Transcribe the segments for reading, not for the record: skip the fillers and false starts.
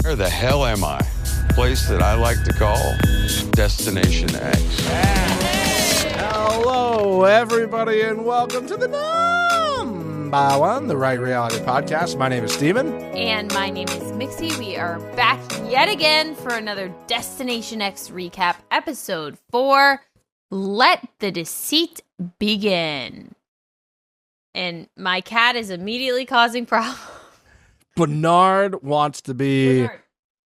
Where the hell am I? Place that I like to call Destination X. Hello, everybody, and welcome to the numbbbbbaaaaa, the Right Reality Podcast. My name is Steven. And my name is Mixie. We are back yet again for another Destination X recap, episode 4, Let the Deceit Begin. And my cat is immediately causing problems. Bernard wants to be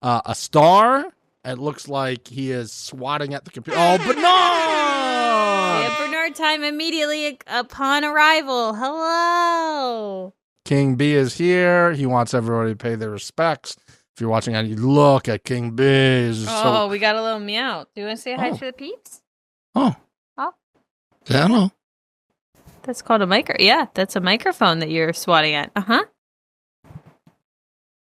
a star. It looks like he is swatting at the computer. Oh, Bernard! Yeah, Bernard time immediately upon arrival. Hello! King B is here. He wants everybody to pay their respects. If you're watching on, you look at King B. We got a little meow. Do you want to say hi to the peeps? Oh. Hello. That's called a Yeah, that's a microphone that you're swatting at. Uh-huh.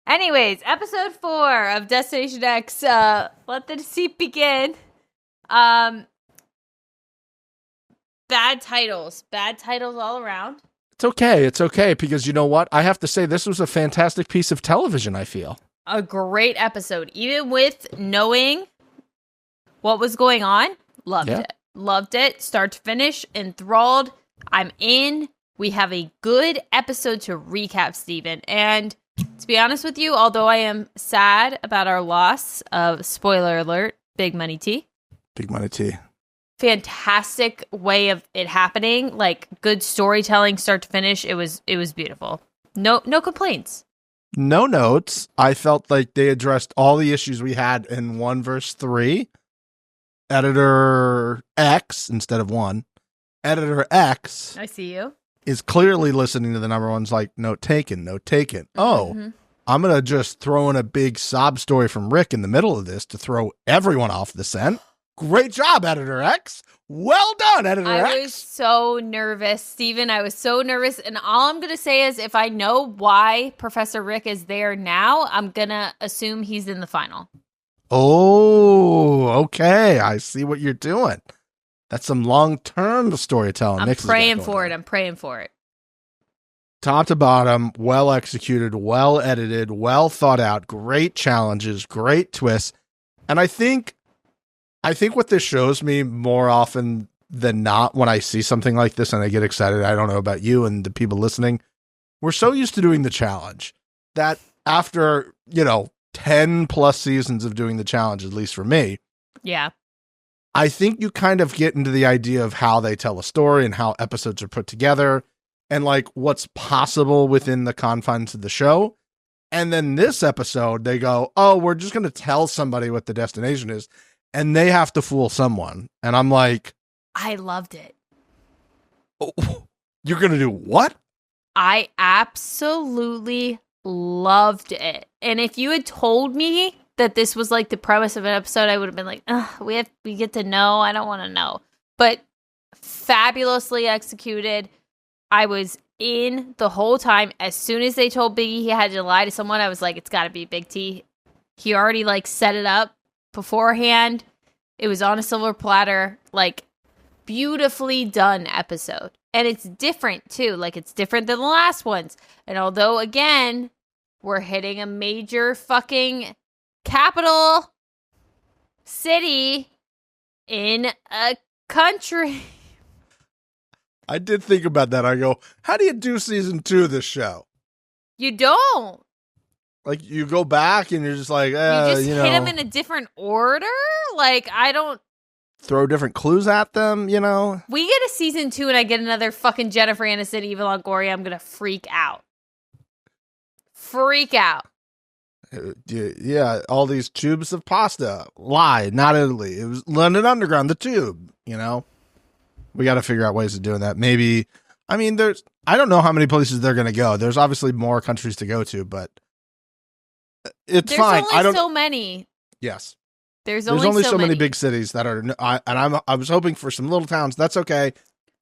Anyways, episode 4 of Destination X, Let the Deceit Begin. Bad titles all around. It's okay, because you know what? I have to say, this was a fantastic piece of television, I feel. A great episode. Even with knowing what was going on, loved it. Loved it. Start to finish, enthralled. I'm in. We have a good episode to recap, Steven. And to be honest with you, although I am sad about our loss of, spoiler alert, Big Money T. Big Money T. Fantastic way of it happening. Like, good storytelling, start to finish. It was beautiful. No complaints. No notes. I felt like they addressed all the issues we had in 1 verse 3. Editor X instead of 1. Editor X. I see you. Is clearly listening to the number one's like, note taken. Oh, I'm going to just throw in a big sob story from Rick in the middle of this to throw everyone off the scent. Great job, Editor X. Well done, Editor X. I was so nervous, Steven. I was so nervous. And all I'm going to say is if I know why Professor Rick is there now, I'm going to assume he's in the final. Oh, okay. I see what you're doing. That's some long-term storytelling. I'm praying for it. Top to bottom, well executed, well edited, well thought out, great challenges, great twists. And I think what this shows me more often than not when I see something like this and I get excited, I don't know about you and the people listening, we're so used to doing the challenge that after, 10 plus seasons of doing the challenge, at least for me. Yeah. I think you kind of get into the idea of how they tell a story and how episodes are put together and like what's possible within the confines of the show. And then this episode, they go, oh, we're just going to tell somebody what the destination is and they have to fool someone. And I'm like, I loved it. Oh, you're going to do what? I absolutely loved it. And if you had told me that this was like the premise of an episode, I would have been like, we get to know. I don't want to know. But fabulously executed. I was in the whole time. As soon as they told Biggie he had to lie to someone, I was like, it's got to be Big T. He already like set it up beforehand. It was on a silver platter. Like, beautifully done episode. And it's different too. Like, it's different than the last ones. And although, again, we're hitting a major fucking capital city in a country. I did think about that. I go, how do you do season 2 of this show? You don't. Like, you go back and you're just like, you just hit them in a different order? Like, I don't. Throw different clues at them, We get a season 2 and I get another fucking Jennifer Aniston, Eva Longoria, I'm going to freak out. Yeah, all these tubes of pasta. Lie, not Italy. It was London Underground, the tube, We got to figure out ways of doing that. Maybe, I don't know how many places they're going to go. There's obviously more countries to go to, but it's fine. There's only so many. Yes. There's only so many big cities that are, I was hoping for some little towns. That's okay.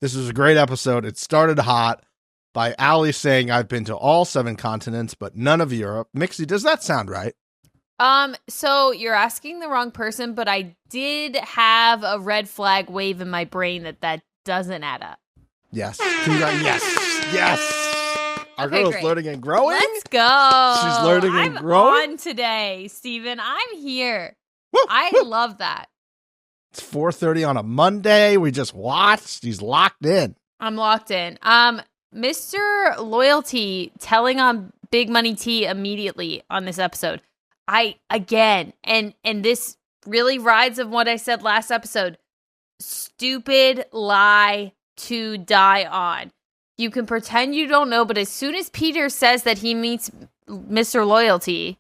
This was a great episode. It started hot by Allie saying, I've been to all 7 continents, but none of Europe. Mixie, does that sound right? So you're asking the wrong person, but I did have a red flag wave in my brain that doesn't add up. Yes. Yes. Our Okay, girl is great. learning and growing. Let's go. She's learning and growing. I'm on today, Steven. I'm here. Woo, I woo. love that. It's 4:30 on a Monday. We just watched. He's locked in. I'm locked in. Mr. Loyalty telling on Big Money T immediately on this episode. And this really rides on what I said last episode. Stupid lie to die on. You can pretend you don't know, but as soon as Peter says that he meets Mr. Loyalty,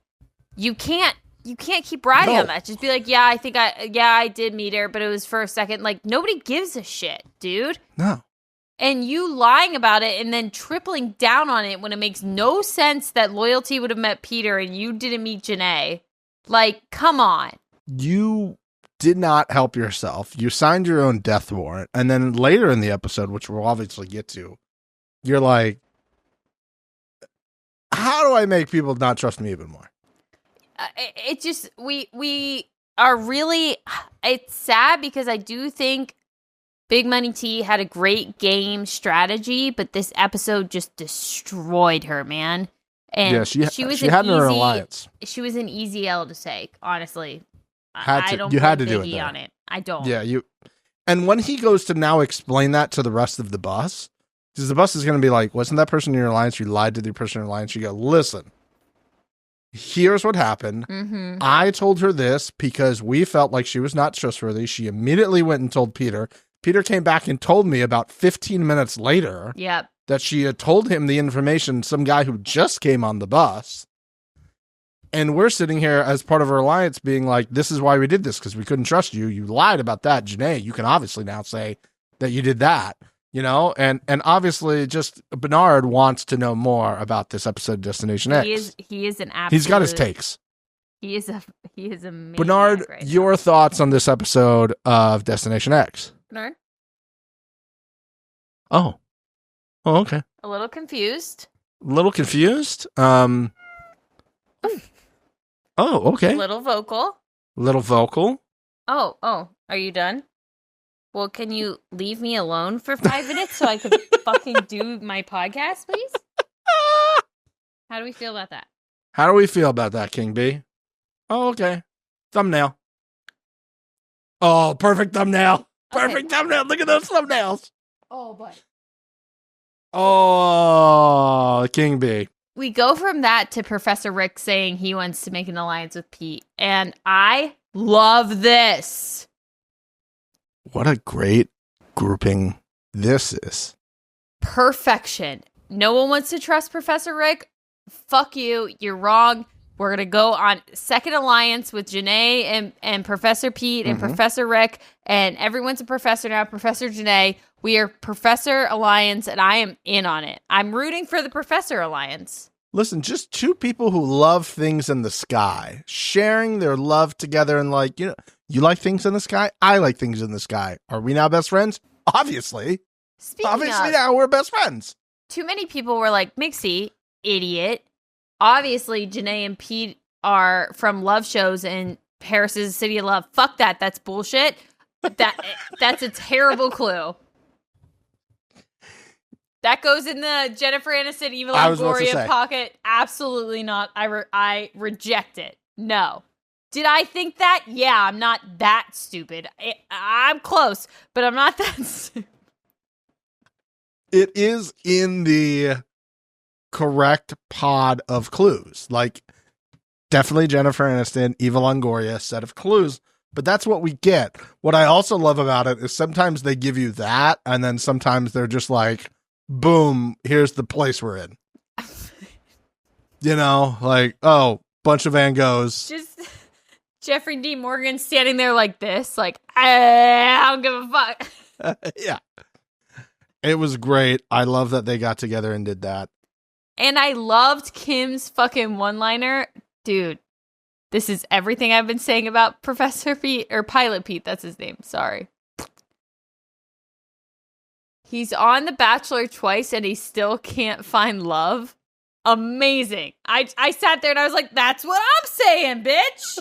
you can't keep riding on that. Just be like, yeah, I did meet her, but it was for a second. Like, nobody gives a shit, dude. No. And you lying about it and then tripling down on it when it makes no sense that Loyalty would have met Peter and you didn't meet Janae. Like, come on. You did not help yourself. You signed your own death warrant. And then later in the episode, which we'll obviously get to, you're like, how do I make people not trust me even more? It just, we are really, it's sad because I do think Big Money T had a great game strategy, but this episode just destroyed her, man. And yeah, she had her alliance. She was an easy L to take, honestly. I don't you had to put do it Biggie there. on it. I don't. Yeah, and when he goes to now explain that to the rest of the bus, because the bus is going to be like, wasn't that person in your alliance? You lied to the person in your alliance. You go, listen, here's what happened. Mm-hmm. I told her this because we felt like she was not trustworthy. She immediately went and told Peter. Peter came back and told me about 15 minutes later Yep. that she had told him the information, some guy who just came on the bus. And we're sitting here as part of our alliance being like, this is why we did this, because we couldn't trust you. You lied about that, Janae. You can obviously now say that you did that, you know? And obviously just Bernard wants to know more about this episode of Destination X. He is an absolute. He's got his takes. He is a maniac Bernard, right your now. thoughts on this episode of Destination X? Bernard? Oh, okay. A little confused. A little confused. Oh, okay. A little vocal. Little vocal. Oh, are you done? Well, can you leave me alone for 5 minutes so I could fucking do my podcast, please? How do we feel about that? How do we feel about that, King B? Oh, okay. Thumbnail. Oh, perfect thumbnail. Perfect thumbnail. Look at those thumbnails. Oh, boy. Oh, King B. We go from that to Professor Rick saying he wants to make an alliance with Pete. And I love this. What a great grouping this is. Perfection. No one wants to trust Professor Rick. Fuck you. You're wrong. We're going to go on second alliance with Janae and Professor Pete and Professor Rick. And everyone's a professor now. Professor Janae. We are Professor Alliance, and I am in on it. I'm rooting for the Professor Alliance. Listen, just two people who love things in the sky, sharing their love together and like, you know, you like things in the sky? I like things in the sky. Are we now best friends? Obviously. Obviously now we're best friends. Too many people were like, Mixie, idiot. Obviously, Janae and Pete are from love shows and Paris is a city of love. Fuck that. That's bullshit. That's a terrible clue. That goes in the Jennifer Aniston, Eva Longoria pocket. Absolutely not. I reject it. No. Did I think that? Yeah, I'm not that stupid. I'm close, but I'm not that stupid. It is in the correct pod of clues. Like, definitely Jennifer Aniston, Eva Longoria set of clues, but that's what we get. What I also love about it is sometimes they give you that, and then sometimes they're just like, boom, here's the place we're in. You know, like, oh, bunch of Van Goghs. Just Jeffrey D. Morgan standing there like this, like, I don't give a fuck. Yeah. It was great. I love that they got together and did that. And I loved Kim's fucking one-liner. Dude, this is everything I've been saying about Professor Pete, or Pilot Pete, that's his name. Sorry. He's on The Bachelor twice and he still can't find love. Amazing. I sat there and I was like, that's what I'm saying, bitch.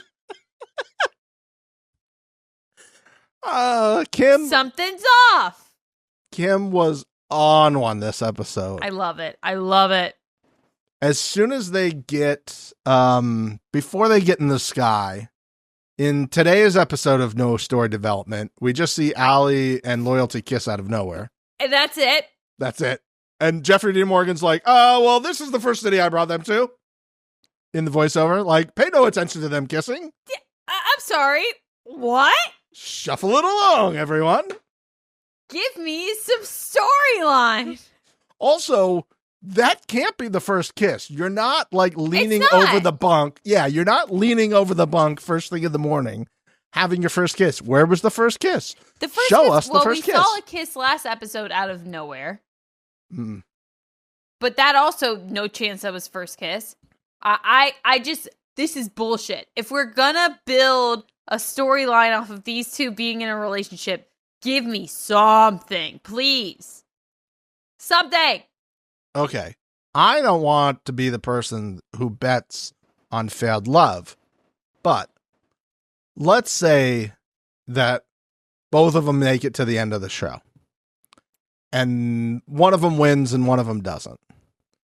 Kim. Something's off. Kim was on one this episode. I love it. I love it. as soon as they get, before they get in the sky, in today's episode of No Story Development, we just see Allie and Loyalty kiss out of nowhere. And that's it. That's it. And Jeffrey Dean Morgan's like, oh, well, this is the first city I brought them to. In the voiceover, like, pay no attention to them kissing. Yeah, I'm sorry. What? Shuffle it along, everyone. Give me some storyline. Also, that can't be the first kiss. You're not like leaning over the bunk. Yeah, you're not leaning over the bunk first thing in the morning, having your first kiss. Where was the first kiss? The first Show kiss, us the first kiss. We saw a kiss last episode out of nowhere. Mm. But that also, no chance that was first kiss. I just, this is bullshit. If we're gonna build a storyline off of these two being in a relationship, give me something, please. Something. Okay. I don't want to be the person who bets on failed love, but let's say that both of them make it to the end of the show. And one of them wins and one of them doesn't.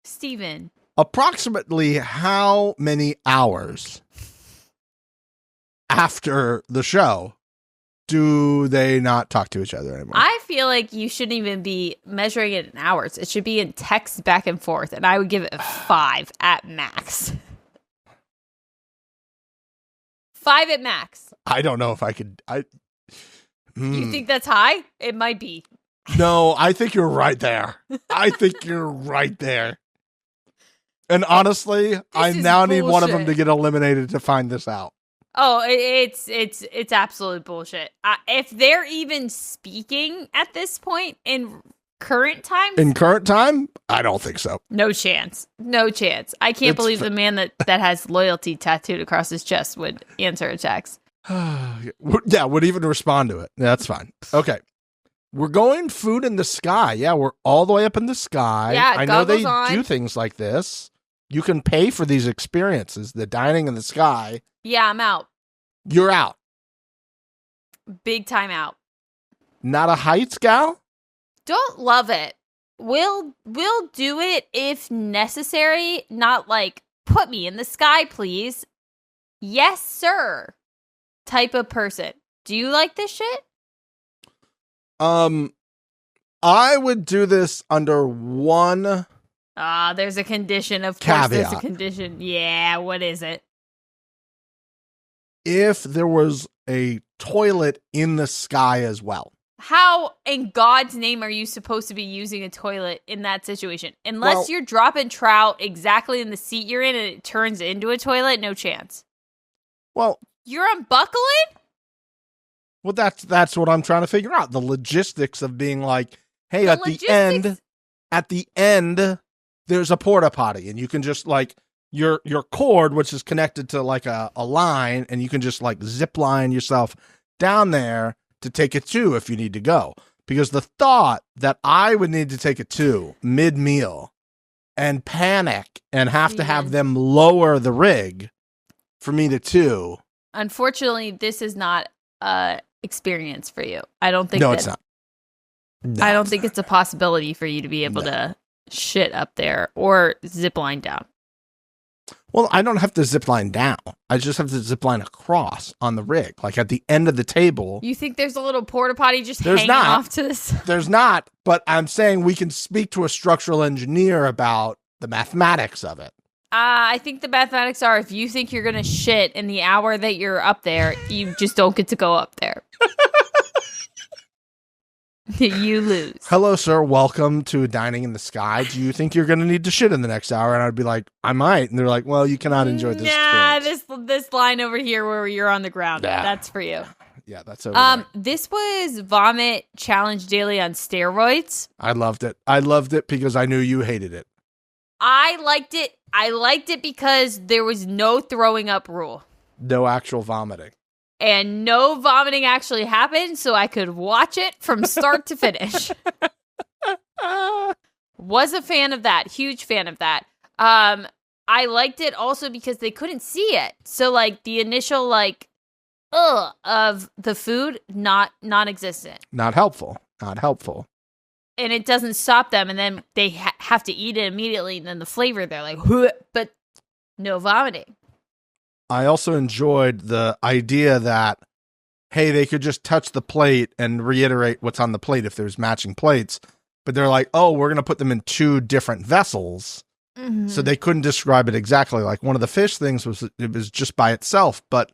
Steven. Approximately how many hours after the show do they not talk to each other anymore? I feel like you shouldn't even be measuring it in hours. It should be in text back and forth, and I would give it a 5 at max. 5 at max. I don't know if I could. You think that's high? It might be. No, I think you're right there. I think you're right there. And honestly, I now need one of them to get eliminated to find this out. Oh, it's absolute bullshit. If they're even speaking at this point in current time, I don't think so. No chance. No chance. I can't believe the man that has loyalty tattooed across his chest would answer a text. Yeah, would even respond to it. That's fine. Okay. We're going food in the sky. Yeah, we're all the way up in the sky. Yeah, I know they on. do things like this. You can pay for these experiences, the dining in the sky. Yeah, I'm out. You're out. Big time out. Not a Heights gal? Don't love it. We'll do it if necessary, not like, put me in the sky, please. Yes, sir. Type of person. Do you like this shit? I would do this under one there's a condition. Of caveat. Course there's a condition. Yeah, what is it? If there was a toilet in the sky as well. How in God's name are you supposed to be using a toilet in that situation? Unless you're dropping trout exactly in the seat you're in and it turns into a toilet, no chance. Well, you're unbuckling? Well, that's what I'm trying to figure out. The logistics of being like, hey, at the end, there's a porta potty, and you can just like your cord, which is connected to like a line, and you can just like zip line yourself down there to take it to if you need to go. Because the thought that I would need to take it to mid-meal and panic and have to have them lower the rig for me to. Unfortunately, this is not experience for you. I don't think it's not. No, I don't think it's a possibility for you to be able to shit up there or zip line down. Well, I don't have to zip line down. I just have to zip line across on the rig, like at the end of the table. You think there's a little porta potty just hanging off to this? There's not, but I'm saying we can speak to a structural engineer about the mathematics of it. I think the mathematics are if you think you're going to shit in the hour that you're up there, you just don't get to go up there. You lose. Hello, sir. Welcome to Dining in the Sky. Do you think you're going to need to shit in the next hour? And I'd be like, I might. And they're like, well, you cannot enjoy this experience. This line over here where you're on the ground. Yeah. That's for you. Yeah, that's over there. This was Vomit Challenge Daily on steroids. I loved it. I loved it because I knew you hated it. I liked it. I liked it because there was no throwing up rule. No actual vomiting. And no vomiting actually happened, so I could watch it from start to finish. Was a fan of that. Huge fan of that. I liked it also because they couldn't see it. So, like, the initial, of the food, not non-existent. Not helpful. Not helpful. and it doesn't stop them, and then they have to eat it immediately, and then the flavor, they're like, "Huh," but no vomiting. I also enjoyed the idea that, hey, they could just touch the plate and reiterate what's on the plate if there's matching plates. But they're like, oh, we're going to put them in 2 different vessels. Mm-hmm. So they couldn't describe it exactly. Like one of the fish things was, it was just by itself. But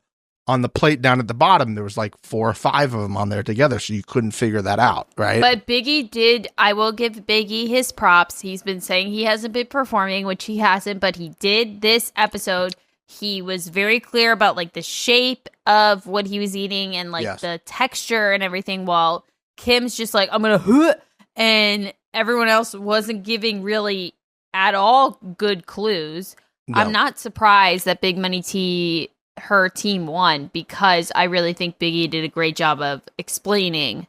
on the plate down at the bottom, there was like 4 or 5 of them on there together. So you couldn't figure that out, right? But Biggie did, I will give Biggie his props. He's been saying he hasn't been performing, which he hasn't, but he did this episode. He was very clear about like the shape of what he was eating and like the texture and everything, while Kim's just like, I'm going to, and everyone else wasn't giving really at all good clues. No. I'm not surprised that Big Money T, her team won, because I really think Biggie did a great job of explaining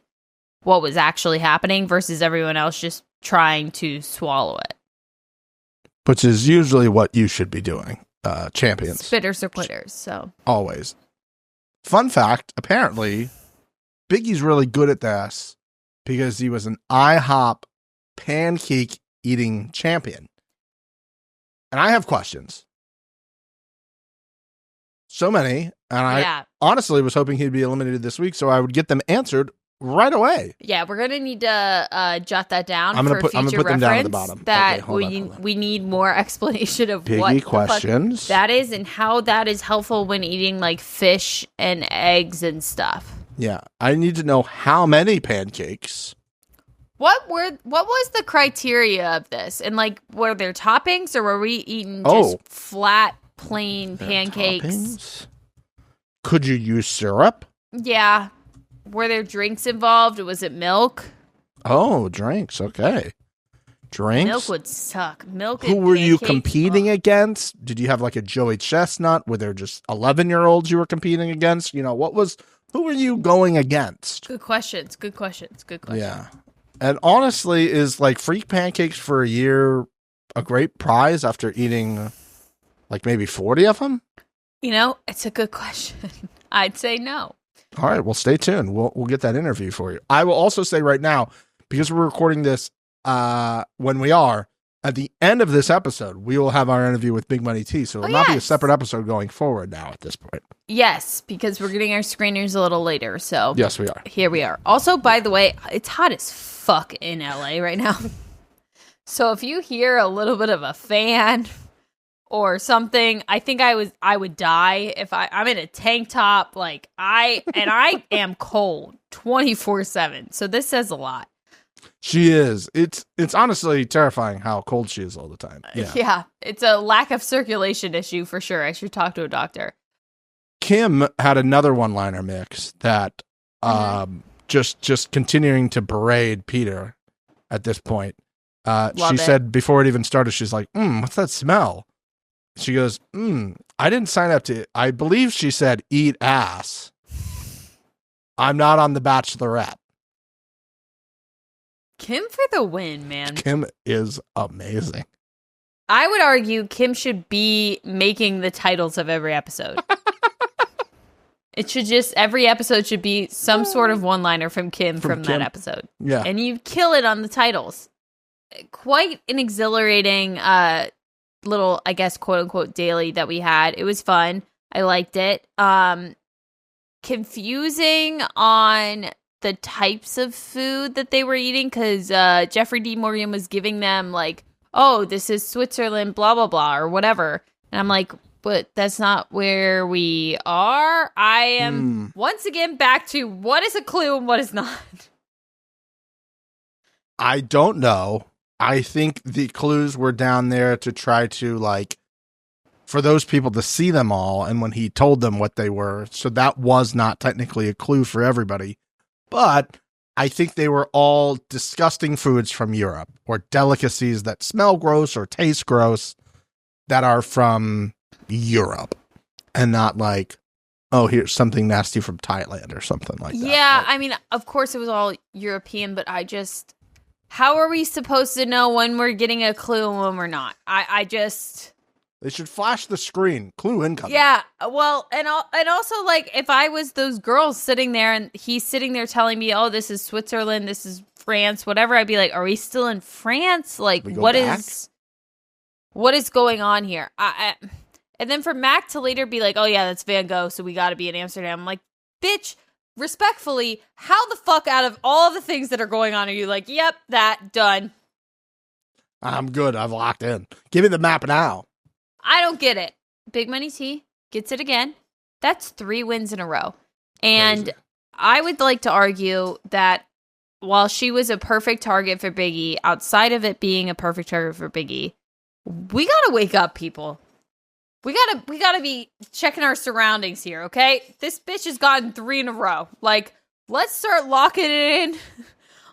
what was actually happening versus everyone else just trying to swallow it. Which is usually what you should be doing. Champions. Spitters or quitters, so. Always. Fun fact, apparently, Biggie's really good at this because he was an IHOP pancake eating champion. And I have questions. So many. And I honestly was hoping he'd be eliminated this week so I would get them answered right away. Yeah, we're going to need to jot that down I'm for future put them down at the reference. bottom. That okay, we need more explanation of Biggie what questions. That is and how that is helpful when eating like fish and eggs and stuff. Yeah, I need to know how many pancakes. What was the criteria of this? And like, were there toppings or were we eating just flat, plain pancakes? Toppings? Could you use syrup? Yeah. Were there drinks involved? Was it milk? Oh, drinks. Okay. Drinks. Milk would suck. Milk. Who were you competing against? Did you have like a Joey Chestnut? Were there just 11-year-olds you were competing against? You know, who were you going against? Good questions. Yeah. And honestly, is like free pancakes for a year a great prize after eating like maybe 40 of them? You know, it's a good question. I'd say no. All right, well, stay tuned. We'll get that interview for you. I will also say right now, because we're recording this when we are, at the end of this episode, we will have our interview with Big Money T, so it will not be a separate episode going forward now at this point. Yes, because we're getting our screeners a little later, so. Yes, we are. Here we are. Also, by the way, it's hot as fuck in LA right now. So if you hear a little bit of a fan or something, I think I would die if I'm in a tank top, like I am cold 24/7. So this says a lot. She is. It's honestly terrifying how cold she is all the time. Yeah. It's a lack of circulation issue for sure. I should talk to a doctor. Kim had another one-liner mix that just continuing to berate Peter at this point. She said before it even started, she's like, what's that smell? She goes, I didn't sign up to, I believe she said, eat ass. I'm not on The Bachelorette. Kim for the win, man. Kim is amazing. I would argue Kim should be making the titles of every episode. It should every episode should be some sort of one-liner from Kim from that episode. Yeah. And you kill it on the titles. Quite an exhilarating, little, I guess, quote unquote daily that we had. It was fun. I liked it. Confusing on the types of food that they were eating, because Jeffrey D. Morgan was giving them like, oh, this is Switzerland, blah, blah, blah, or whatever. And I'm like, but that's not where we are. I am once again back to what is a clue and what is not. I don't know. I think the clues were down there to try to, like, for those people to see them all, and when he told them what they were, so that was not technically a clue for everybody. But I think they were all disgusting foods from Europe, or delicacies that smell gross or taste gross that are from Europe, and not like, oh, here's something nasty from Thailand or something like that. Yeah, I mean, of course it was all European, but how are we supposed to know when we're getting a clue and when we're not? They should flash the screen. Clue incoming. Yeah, well, and also, like, if I was those girls sitting there and he's sitting there telling me, oh, this is Switzerland, this is France, whatever, I'd be like, are we still in France? Like, what back? is going on here? And then for Mac to later be like, oh yeah, that's Van Gogh, so we got to be in Amsterdam. I'm like, bitch, respectfully, how the fuck out of all the things that are going on are you like, yep, that, done. I'm good. I've locked in. Give me the map now. I don't get it. Big Money T gets it again. That's 3 wins in a row. And Crazy. I would like to argue that while she was a perfect target for Biggie, outside of it being a perfect target for Biggie, we gotta wake up, people. We gotta be checking our surroundings here, okay? This bitch has gotten 3 in a row. Like, let's start locking it in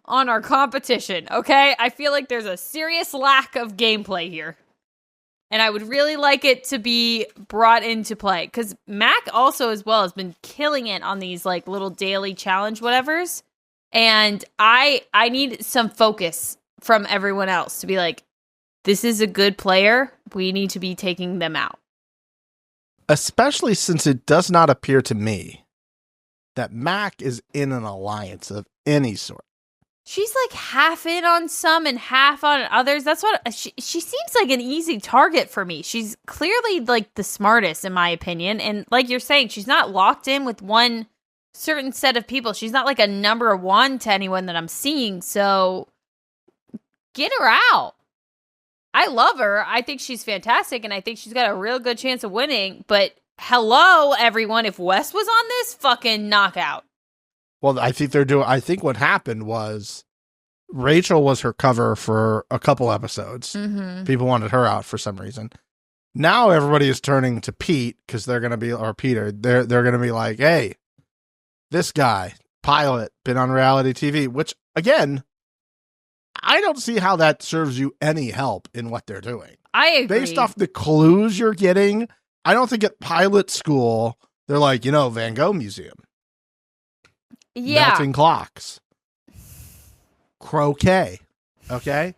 on our competition, okay? I feel like there's a serious lack of gameplay here. And I would really like it to be brought into play. Because Mac also, as well, has been killing it on these, like, little daily challenge whatevers. And I need some focus from everyone else to be like, this is a good player. We need to be taking them out. Especially since it does not appear to me that Mac is in an alliance of any sort. She's like half in on some and half on others. That's what she seems like an easy target for me. She's clearly like the smartest in my opinion. And like you're saying, she's not locked in with one certain set of people. She's not like a number 1 to anyone that I'm seeing. So get her out. I love her. I think she's fantastic. And I think she's got a real good chance of winning. But hello, everyone. If Wes was on this, fucking knockout. Well, I think what happened was Rachel was her cover for a couple episodes. Mm-hmm. People wanted her out for some reason. Now everybody is turning to Pete because they're going to be, or Peter, they're going to be like, hey, this guy, pilot, been on reality TV, which again, I don't see how that serves you any help in what they're doing. I agree. Based off the clues you're getting, I don't think at pilot school, they're like, Van Gogh Museum. Yeah. Melting clocks. Croquet. Okay.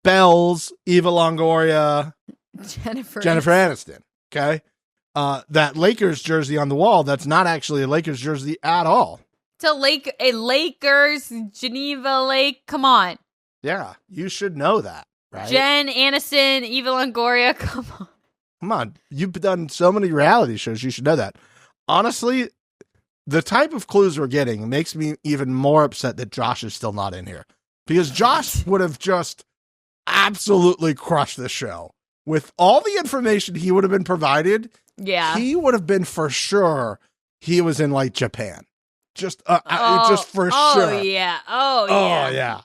Bells, Eva Longoria, Jennifer Aniston. Okay. That Lakers jersey on the wall, that's not actually a Lakers jersey at all. It's a Lakers, Geneva Lake. Come on. Yeah. You should know that, right? Jen Aniston, Eva Longoria. Come on. Come on. You've done so many reality shows. You should know that. Honestly, the type of clues we're getting makes me even more upset that Josh is still not in here. Because Josh would have just absolutely crushed this show. With all the information he would have been provided, yeah, he would have been for sure he was in like Japan. Just for sure. Oh, yeah. Oh, yeah. Oh, yeah.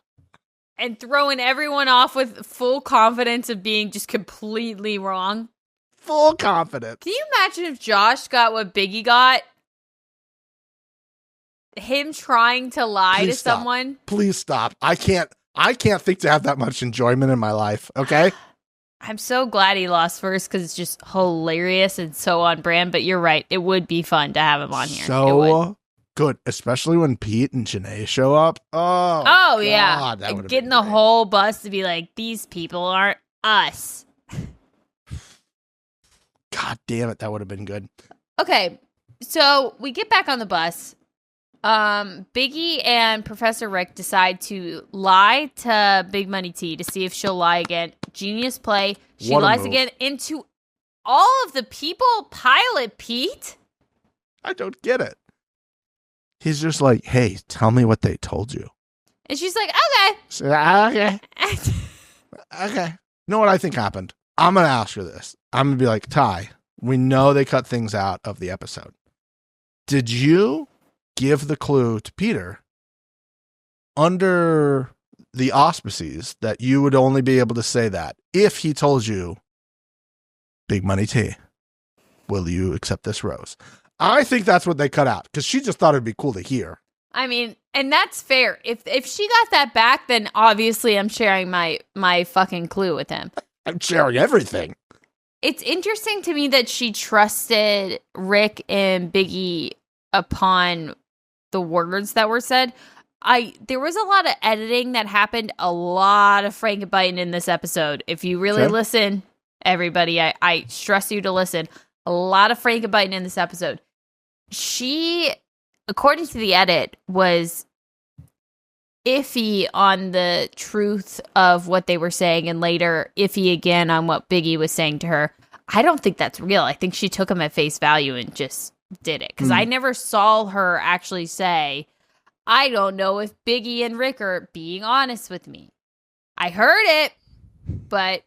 And throwing everyone off with full confidence of being just completely wrong. Full confidence. Can you imagine if Josh got what Biggie got? Him trying to lie Please to stop. someone. Please stop. I can't think to have that much enjoyment in my life. Okay. I'm so glad he lost first because it's just hilarious and so on brand. But you're right. It would be fun to have him on here. So good. Especially when Pete and Janae show up. Oh, God, yeah. That And getting the whole bus to be like, these people aren't us. God damn it. That would have been good. Okay. So we get back on the bus. Biggie and Professor Rick decide to lie to Big Money T to see if she'll lie again. Genius play. She What a lies move. again into all of the people. Pilot Pete. I don't get it. He's just like, hey, tell me what they told you. And she's like, okay. So, okay. Okay. You know what I think happened? I'm going to ask her this. I'm going to be like, Ty, we know they cut things out of the episode. Did you give the clue to Peter under the auspices that you would only be able to say that if he told you, Big Money T, will you accept this rose? I think that's what they cut out because she just thought it'd be cool to hear. I mean, and that's fair. If she got that back, then obviously I'm sharing my fucking clue with him. I'm sharing everything. It's interesting to me that she trusted Rick and Biggie upon the words that were said. There was a lot of editing that happened, a lot of Frankenbiting in this episode. If you really listen, everybody, I stress you to listen. A lot of Frankenbiting in this episode. She, according to the edit, was iffy on the truth of what they were saying, and later iffy again on what Biggie was saying to her. I don't think that's real. I think she took him at face value and just did it. Because I never saw her actually say, I don't know if Biggie and Rick are being honest with me. I heard it, but...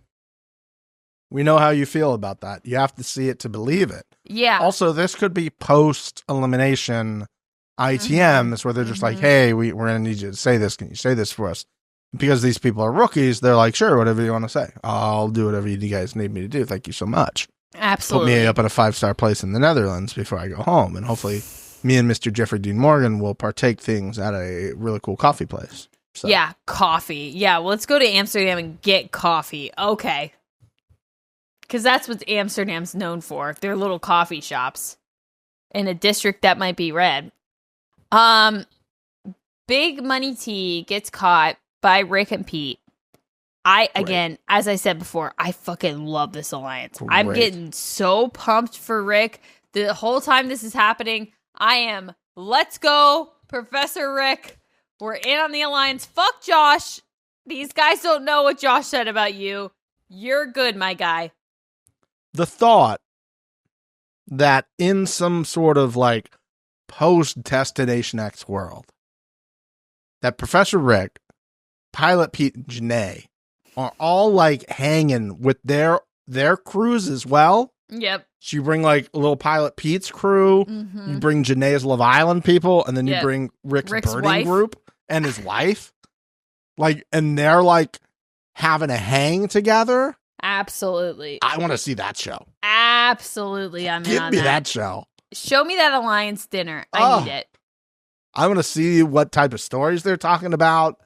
We know how you feel about that. You have to see it to believe it. Yeah. Also, this could be post-elimination ITMs where they're just like, hey, we're going to need you to say this. Can you say this for us? Because these people are rookies, they're like, sure, whatever you want to say. I'll do whatever you guys need me to do. Thank you so much. Absolutely. Put me up at a 5-star place in the Netherlands before I go home. And hopefully me and Mr. Jeffrey Dean Morgan will partake things at a really cool coffee place. So. Yeah, coffee. Yeah, well, let's go to Amsterdam and get coffee. Okay. Because that's what Amsterdam's known for. Their little coffee shops in a district that might be red. Big Money T gets caught by Rick and Pete. Again, as I said before, I fucking love this alliance. Great. I'm getting so pumped for Rick. The whole time this is happening, I am, let's go, Professor Rick. We're in on the alliance. Fuck Josh. These guys don't know what Josh said about you. You're good, my guy. The thought that in some sort of like post-Destination X world, that Professor Rick, Pilot Pete, and Janae are all like hanging with their crews as well. Yep. So you bring like little Pilot Pete's crew, you bring Janae's Love Island people, and then you bring Rick's birding wife. Group and his wife. Like, and they're like having a hang together. Absolutely. I want to see that show. Absolutely. I'm Give in on me that. that show. Show me that alliance dinner. I need it. I want to see what type of stories they're talking about.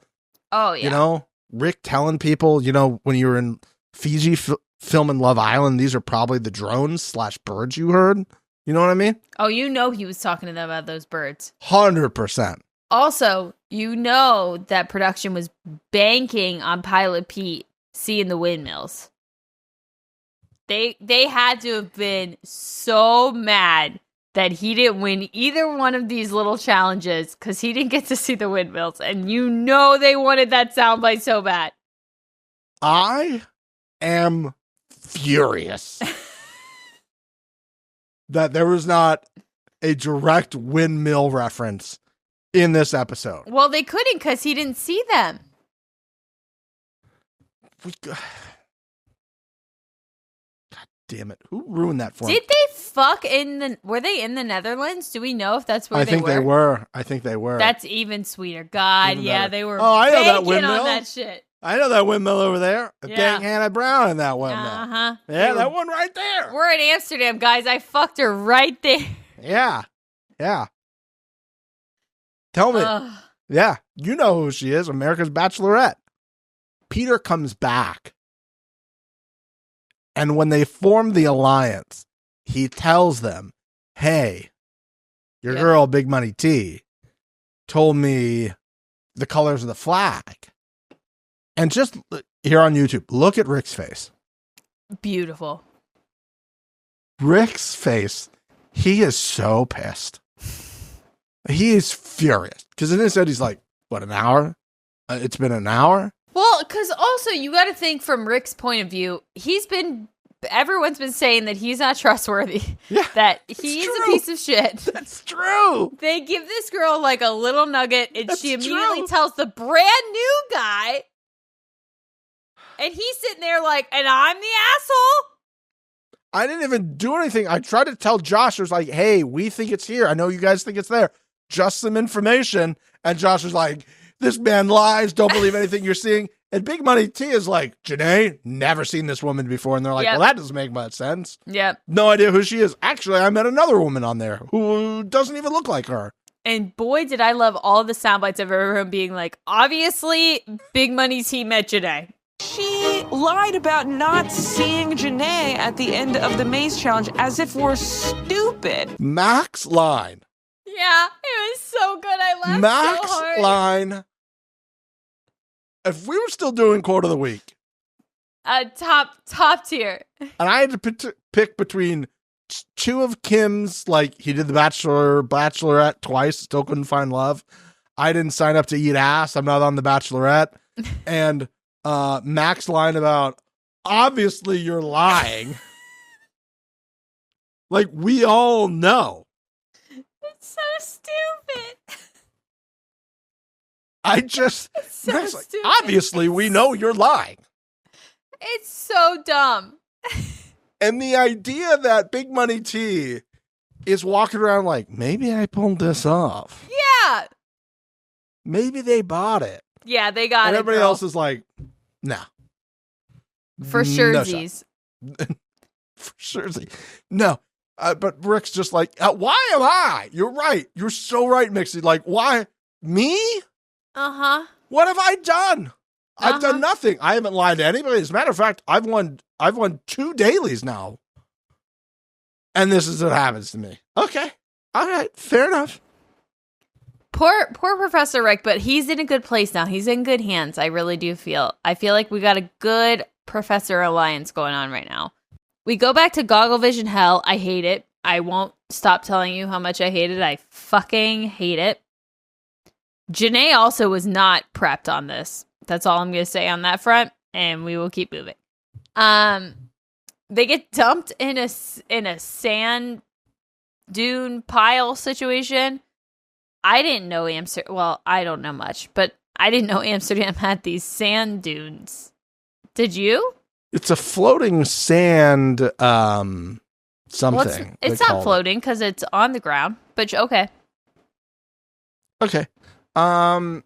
Oh, yeah. You know, Rick telling people, you know, when you were in Fiji filming Love Island, these are probably the drones/birds you heard. You know what I mean? Oh, you know he was talking to them about those birds. 100%. Also, you know that production was banking on Pilot Pete seeing the windmills. They had to have been so mad that he didn't win either one of these little challenges because he didn't get to see the windmills. And you know they wanted that soundbite so bad. I am furious that there was not a direct windmill reference in this episode. Well, they couldn't because he didn't see them. God damn it. Who ruined that for him? Did they fuck were they in the Netherlands? Do we know if that's where I they think were? they were. I think they were. That's even sweeter. God, Even yeah, better. they were I know that banking windmill. on that shit. I know that windmill over there. Yeah. Dang Hannah Brown in that windmill. Uh-huh. Yeah, that one right there. We're in Amsterdam, guys. I fucked her right there. Yeah. Yeah. Tell me. Yeah. You know who she is. America's Bachelorette. Peter comes back. And when they form the alliance, he tells them, hey, your girl, Big Money T, told me the colors of the flag. And just here on YouTube, look at Rick's face. Beautiful. Rick's face, he is so pissed. He is furious. Because in his head, he's like, what, an hour? It's been an hour? Well, because also you got to think from Rick's point of view, everyone's been saying that he's not trustworthy. Yeah. That he's a piece of shit. That's true. They give this girl like a little nugget and That's she immediately true. tells the brand new guy. And he's sitting there like, and I'm the asshole? I didn't even do anything. I tried to tell Josh, I was like, hey, we think it's here. I know you guys think it's there. Just some information. And Josh was like, this man lies. Don't believe anything you're seeing. And Big Money T is like, Janae, never seen this woman before. And they're like, well, that doesn't make much sense. Yep. No idea who she is. Actually, I met another woman on there who doesn't even look like her. And boy, did I love all the sound bites of everyone being like, obviously, Big Money T met Janae. She lied about not seeing Janae at the end of the maze challenge as if we're stupid. Mac's line. Yeah, it was so good. I laughed Mac's so hard. line. If we were still doing quote of the week, Top tier. and I had to pick between two of Kim's, like he did The Bachelor, Bachelorette twice, still couldn't find love. I didn't sign up to eat ass. I'm not on The Bachelorette. And Mac's line about, obviously you're lying. Like, we all know. It's so stupid. Mac's like, stupid. obviously we know you're lying. It's so dumb. And the idea that Big Money T is walking around like, maybe I pulled this off. Yeah. Maybe they bought it. Yeah, they got And it. everybody girl. else is like, nah. For surezies. For sure. No. But Rick's just like, why am I? You're right. You're so right, Mixie. Like, why? Me? Uh-huh. What have I done? I've done Uh-huh. nothing. I haven't lied to anybody. As a matter of fact, I've won 2 dailies now. And this is what happens to me. Okay. All right. Fair enough. Poor Professor Rick, but he's in a good place now. He's in good hands. I really do feel. I feel like we got a good Professor Alliance going on right now. We go back to Goggle Vision Hell. I hate it. I won't stop telling you how much I hate it. I fucking hate it. Janae also was not prepped on this. That's all I'm going to say on that front, and we will keep moving. They get dumped in a sand dune pile situation. I didn't know Amsterdam. Well, I don't know much, but I didn't know Amsterdam had these sand dunes. Did you? It's a floating sand something. Well, it's not floating because it's on the ground, but okay. Okay. I'm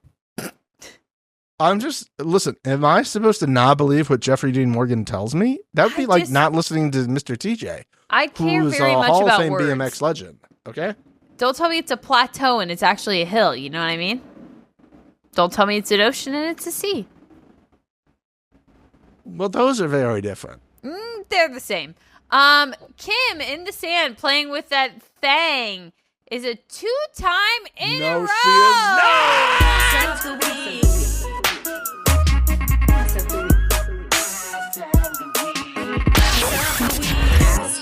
just, listen, am I supposed to not believe what Jeffrey Dean Morgan tells me? That would be like not listening to Mr. TJ. I care who's very a much Hall about of Fame words. BMX legend. Okay? Don't tell me it's a plateau and it's actually a hill. You know what I mean? Don't tell me it's an ocean and it's a sea. Well, those are very different. They're the same. Kim in the sand playing with that thing is a 2-time in a row. No, she is not.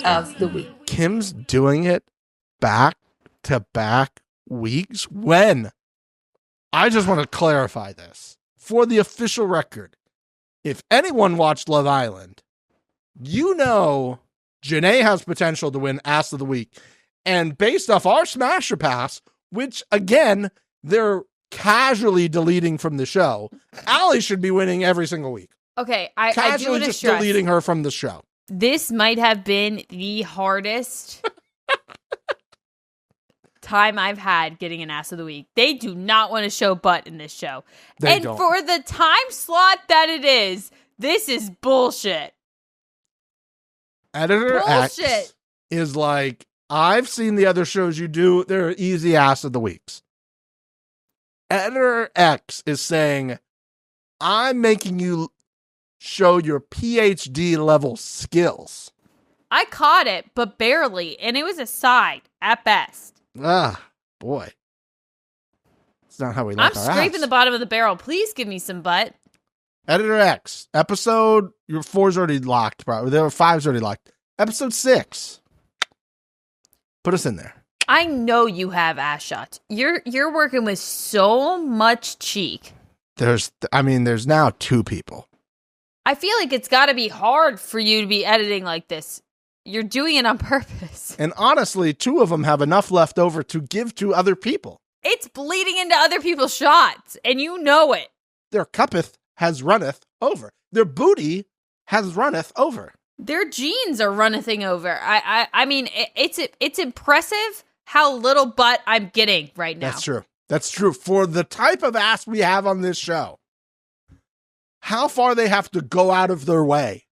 Of the week. Kim's doing it back-to-back weeks. When? I just want to clarify this. For the official record, if anyone watched Love Island, you know Janae has potential to win Ass of the Week. And based off our Smash or Pass, which, again, they're casually deleting from the show, Allie should be winning every single week. Okay, I do Casually want to just stress. deleting her from the show. This might have been the hardest time I've had getting an Ass of the Week. They do not want to show butt in this show. They don't. For the time slot that it is, this is bullshit. Editor X Bullshit. is like, I've seen the other shows you do. They're easy Ass of the Weeks. Editor X is saying, I'm making you show your PhD level skills. I caught it, but barely, and it was a side at best. Ah, boy. It's not how we like I'm our scraping ass. the bottom of the barrel. Please give me some butt. Editor X, episode, your 4's already locked, probably. There were 5's already locked. Episode 6. Put us in there. I know you have ass shots. You're working with so much cheek. There's now 2 people. I feel like it's got to be hard for you to be editing like this. You're doing it on purpose. And honestly, 2 of them have enough left over to give to other people. It's bleeding into other people's shots, and you know it. Their cuppeth has runneth over. Their booty has runneth over. Their jeans are runnething over. I mean, it's impressive how little butt I'm getting right now. That's true. That's true. For the type of ass we have on this show, how far they have to go out of their way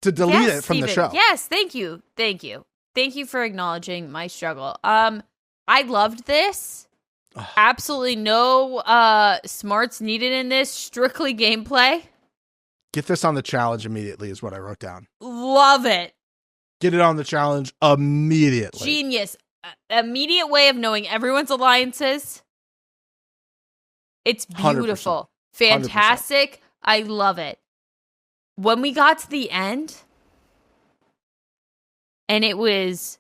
to delete it from the show. Yes, thank you. Thank you. Thank you for acknowledging my struggle. I loved this. Absolutely no smarts needed in this. Strictly gameplay. Get this on the challenge immediately is what I wrote down. Love it. Get it on the challenge immediately. Genius. Immediate way of knowing everyone's alliances. It's beautiful. 100%. Fantastic. I love it. When we got to the end, and it was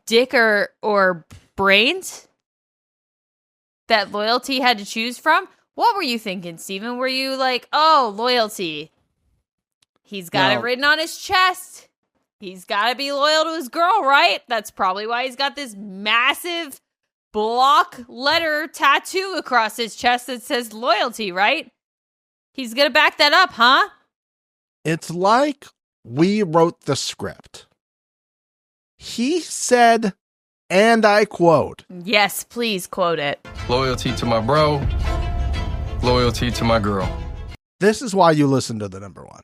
Dick or Brains, that Loyalty had to choose from, what were you thinking, Steven? Were you like, oh, Loyalty, he's got it written on his chest. He's got to be loyal to his girl, right? That's probably why he's got this massive block letter tattoo across his chest that says Loyalty, right? He's going to back that up, huh? It's like we wrote the script. He said, and I quote. Yes, please quote it. Loyalty to my bro. Loyalty to my girl. This is why you listen to the number one.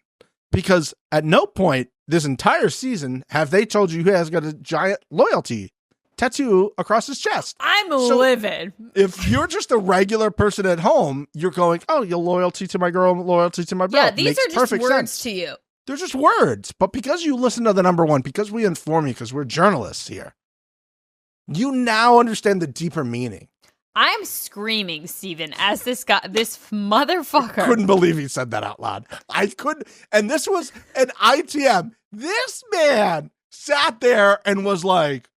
Because at no point this entire season have they told you he has got a giant Loyalty tattoo across his chest. I'm livid. If you're just a regular person at home, you're going, oh, you're Loyalty to my girl, Loyalty to my bro. Yeah, these Makes are just perfect words sense to you. They're just words. But because you listen to the number one, because we inform you, because we're journalists here, you now understand the deeper meaning. I'm screaming, Steven, as this motherfucker. I couldn't believe he said that out loud. I couldn't. And this was an ITM. This man sat there and was like,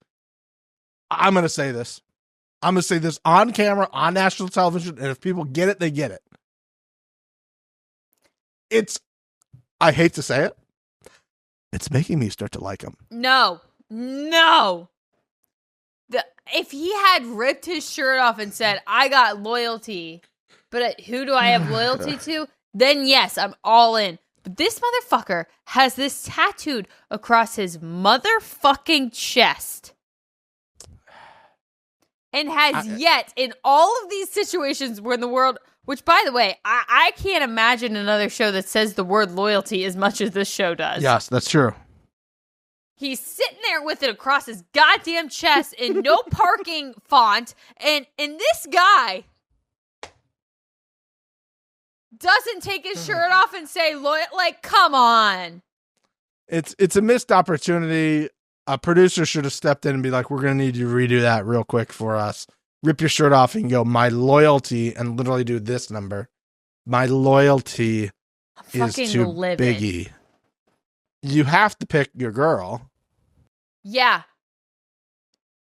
I'm going to say this. I'm going to say this on camera, on national television. And if people get it, they get it. I hate to say it. It's making me start to like him. No. If he had ripped his shirt off and said, I got Loyalty, but who do I have loyalty to? Then yes, I'm all in. But this motherfucker has this tattooed across his motherfucking chest. And has yet, in all of these situations where in the world, which by the way, I can't imagine another show that says the word loyalty as much as this show does. Yes, that's true. He's sitting there with it across his goddamn chest in no parking font, and this guy doesn't take his shirt off and say loyal. Like, come on. It's a missed opportunity. A producer should have stepped in and be like, we're going to need you to redo that real quick for us. Rip your shirt off and go, my loyalty, and literally do this number. My loyalty is to Biggie. You have to pick your girl. Yeah.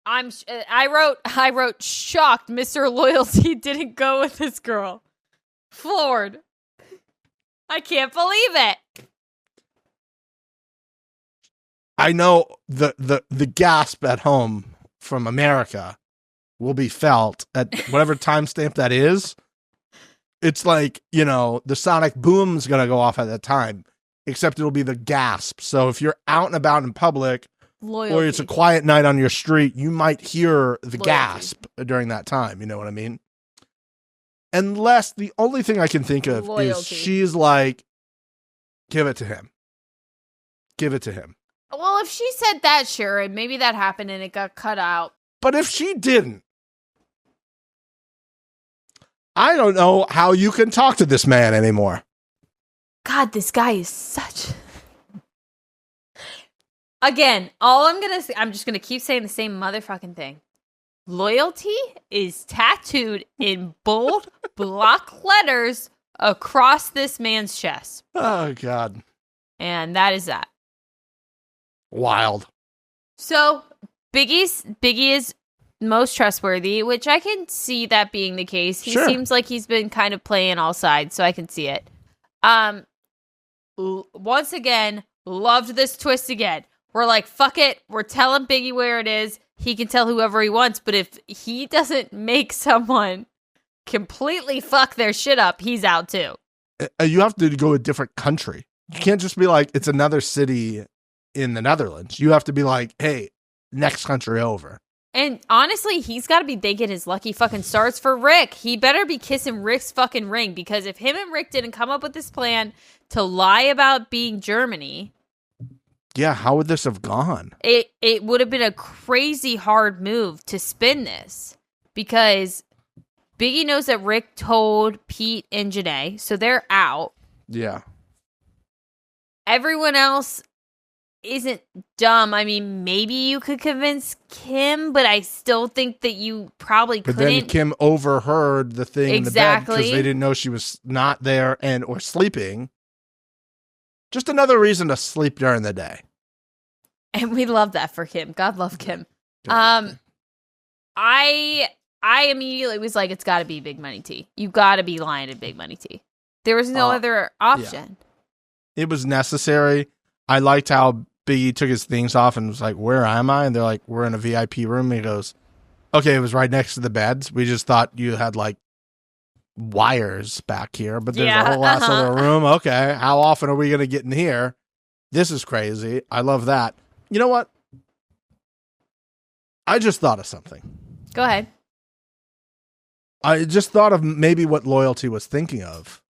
I wrote shocked Mr. Loyalty didn't go with this girl. Floored. I can't believe it. I know the gasp at home from America will be felt at whatever timestamp that is. It's like, the sonic boom's going to go off at that time, except it'll be the gasp. So if you're out and about in public, Loyalty. Or it's a quiet night on your street, you might hear the gasp during that time. You know what I mean? Unless the only thing I can think of is she's like, give it to him. Give it to him. Well, if she said that, sure, and maybe that happened and it got cut out. But if she didn't, I don't know how you can talk to this man anymore. God, this guy is such... Again, all I'm just gonna keep saying the same motherfucking thing. Loyalty is tattooed in bold block letters across this man's chest. Oh, God. And that is that. Wild. So, Biggie is most trustworthy, which I can see that being the case. He seems like he's been kind of playing all sides, so I can see it. Once again, loved this twist again. We're like, fuck it. We're telling Biggie where it is. He can tell whoever he wants, but if he doesn't make someone completely fuck their shit up, he's out too. You have to go to a different country. You can't just be like, it's another city in the Netherlands. You have to be like, hey, next country over. And honestly, he's got to be thanking his lucky fucking stars for Rick. He better be kissing Rick's fucking ring, because if him and Rick didn't come up with this plan to lie about being Germany... Yeah, how would this have gone? It would have been a crazy hard move to spin this, because Biggie knows that Rick told Pete and Janae, so they're out. Yeah. Everyone else isn't dumb. I mean, maybe you could convince Kim, but I still think that you probably couldn't. But then Kim overheard the thing in the bed because they didn't know she was not there or sleeping. Just another reason to sleep during the day. And we love that for Kim. God love Kim. I I immediately was like, it's got to be Big Money T. You got to be lying to Big Money T. There was no other option. Yeah. It was necessary. I liked how Biggie took his things off and was like, where am I? And they're like, we're in a VIP room. And he goes, okay, it was right next to the beds. We just thought you had like wires back here, but there's a whole ass other room. Okay, how often are we going to get in here? This is crazy. I love that. You know what? I just thought of something. Go ahead. I just thought of maybe what Loyalty was thinking of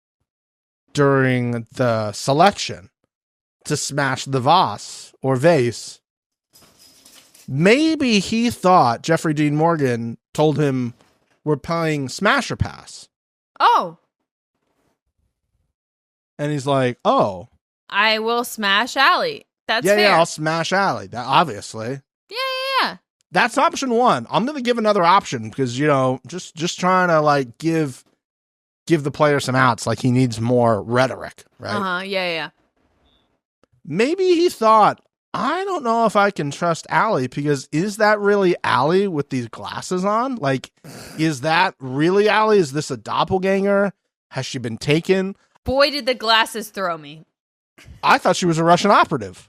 during the selection to smash the vase. Maybe he thought Jeffrey Dean Morgan told him we're playing Smasher Pass. Oh. And he's like, oh. I will smash Allie. That's fair. Yeah, I'll smash Allie. That, obviously. Yeah. That's option one. I'm going to give another option because, you know, just trying to like give the player some outs. Like he needs more rhetoric, right? Yeah. Maybe he thought, I don't know if I can trust Allie because is that really Allie with these glasses on? Like, is that really Allie? Is this a doppelganger? Has she been taken? Boy, did the glasses throw me. I thought she was a Russian operative.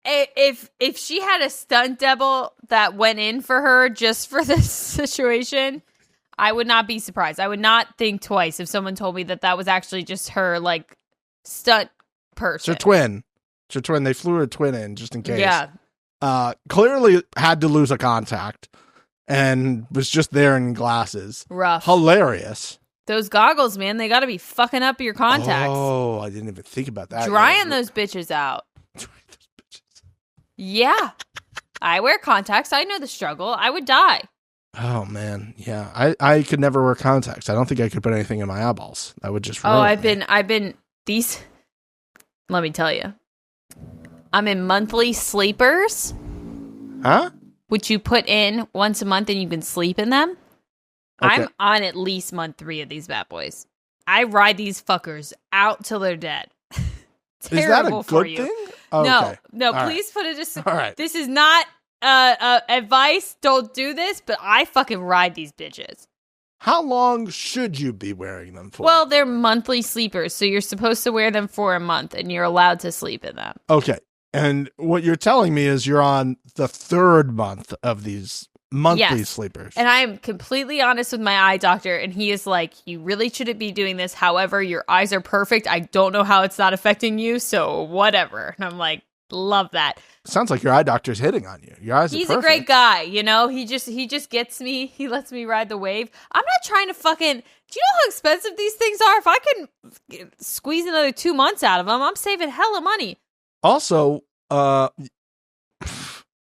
If she had a stunt double that went in for her just for this situation, I would not be surprised. I would not think twice if someone told me that was actually just her, like, stunt person. It's her twin. They flew her twin in just in case. Yeah. Clearly had to lose a contact and was just there in glasses. Rough. Hilarious. Those goggles, man, they got to be fucking up your contacts. Oh, I didn't even think about that. Drying those bitches out. Yeah. I wear contacts. I know the struggle. I would die. Oh, man. Yeah. I could never wear contacts. I don't think I could put anything in my eyeballs. That would just ruin me. I've been these. Let me tell you. I'm in monthly sleepers. Huh? Which you put in once a month and you can sleep in them. Okay. I'm on at least month 3 of these bad boys. I ride these fuckers out till they're dead. Terrible Is that a for good you. thing? No, All please put it just. All right. This is not advice. Don't do this, but I fucking ride these bitches. How long should you be wearing them for? Well, they're monthly sleepers, so you're supposed to wear them for a month, and you're allowed to sleep in them. Okay. And what you're telling me is you're on the 3rd month of these monthly sleepers. And I am completely honest with my eye doctor, and he is like, you really shouldn't be doing this. However, your eyes are perfect. I don't know how it's not affecting you, so whatever. And I'm like, love that. Sounds like your eye doctor's hitting on you. Your eyes are perfect. He's a great guy, you know? He just gets me. He lets me ride the wave. I'm not trying to fucking... Do you know how expensive these things are? If I can squeeze another 2 months out of them, I'm saving hella money. Also,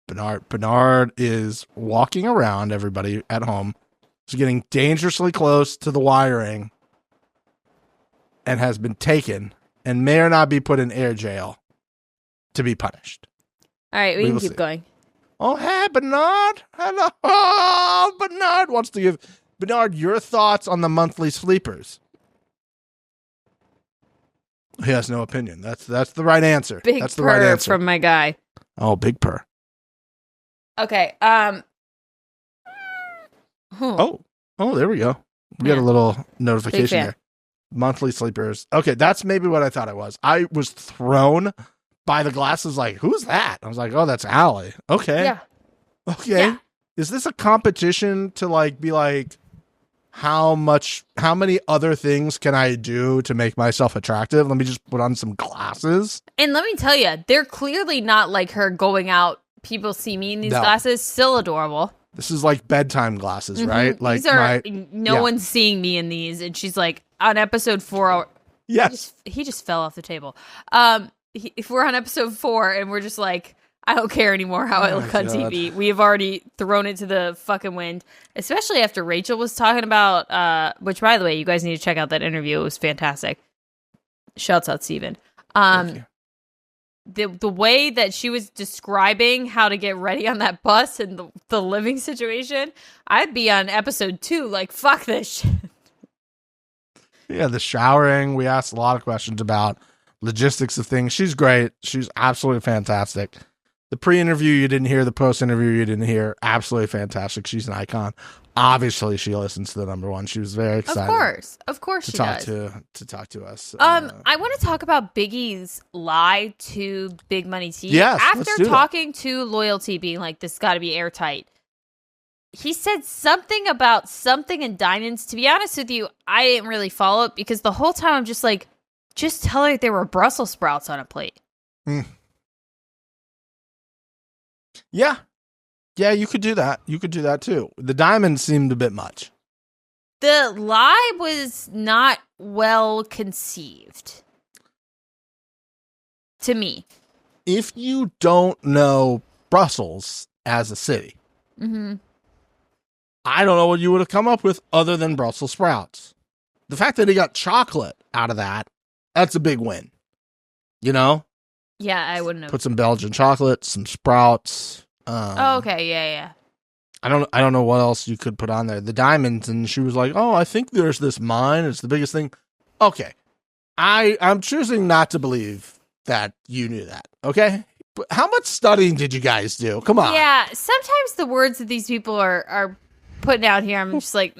Bernard is walking around, everybody at home. He's getting dangerously close to the wiring and has been taken and may or not be put in air jail to be punished. All right, we can keep going. Oh, hey, Bernard. Hello. Oh, Bernard wants to give... Bernard, your thoughts on the monthly sleepers? He has no opinion. That's the right answer. That's the right answer from my guy. Oh, big purr. Okay. Oh, there we go. We got a little notification here. Monthly sleepers. Okay, that's maybe what I thought it was. I was thrown by the glasses. Like, who's that? I was like, oh, that's Allie. Okay. Yeah. Okay. Yeah. Is this a competition to like be like, how many other things can I do to make myself attractive? Let me just put on some glasses. And let me tell you, they're clearly not like her going out. People see me in these glasses. Still adorable. This is like bedtime glasses, right? Like these are no one's seeing me in these. And she's like on episode 4. Yes. He just fell off the table. If we're on episode 4 and we're just like, I don't care anymore how I look on TV. We have already thrown it to the fucking wind, especially after Rachel was talking about, which, by the way, you guys need to check out that interview. It was fantastic. Shouts out, Steven. The way that she was describing how to get ready on that bus and the living situation, I'd be on episode 2 like, fuck this shit. Yeah, the showering. We asked a lot of questions about logistics of things. She's great. She's absolutely fantastic. The pre-interview you didn't hear, the post-interview you didn't hear. Absolutely fantastic. She's an icon. Obviously, she listens to the number one. She was very excited. Of course, to she talk does. to talk to us. I want to talk about Biggie's lie to Big Money T. Yes, let's after do talking to Loyalty, being like, "This got to be airtight." He said something about something in diamonds. To be honest with you, I didn't really follow it because the whole time I'm just like, just tell her there were Brussels sprouts on a plate. Yeah. Yeah, you could do that. You could do that too. The diamonds seemed a bit much. The lie was not well conceived. To me. If you don't know Brussels as a city, I don't know what you would have come up with other than Brussels sprouts. The fact that he got chocolate out of that's a big win. You know? Yeah, I wouldn't have. Put some Belgian chocolate, some sprouts. Okay, yeah. I don't know what else you could put on there. The diamonds, and she was like, "Oh, I think there's this mine. It's the biggest thing." Okay, I'm choosing not to believe that you knew that. Okay, but how much studying did you guys do? Come on. Yeah, sometimes the words that these people are putting out here, I'm just like,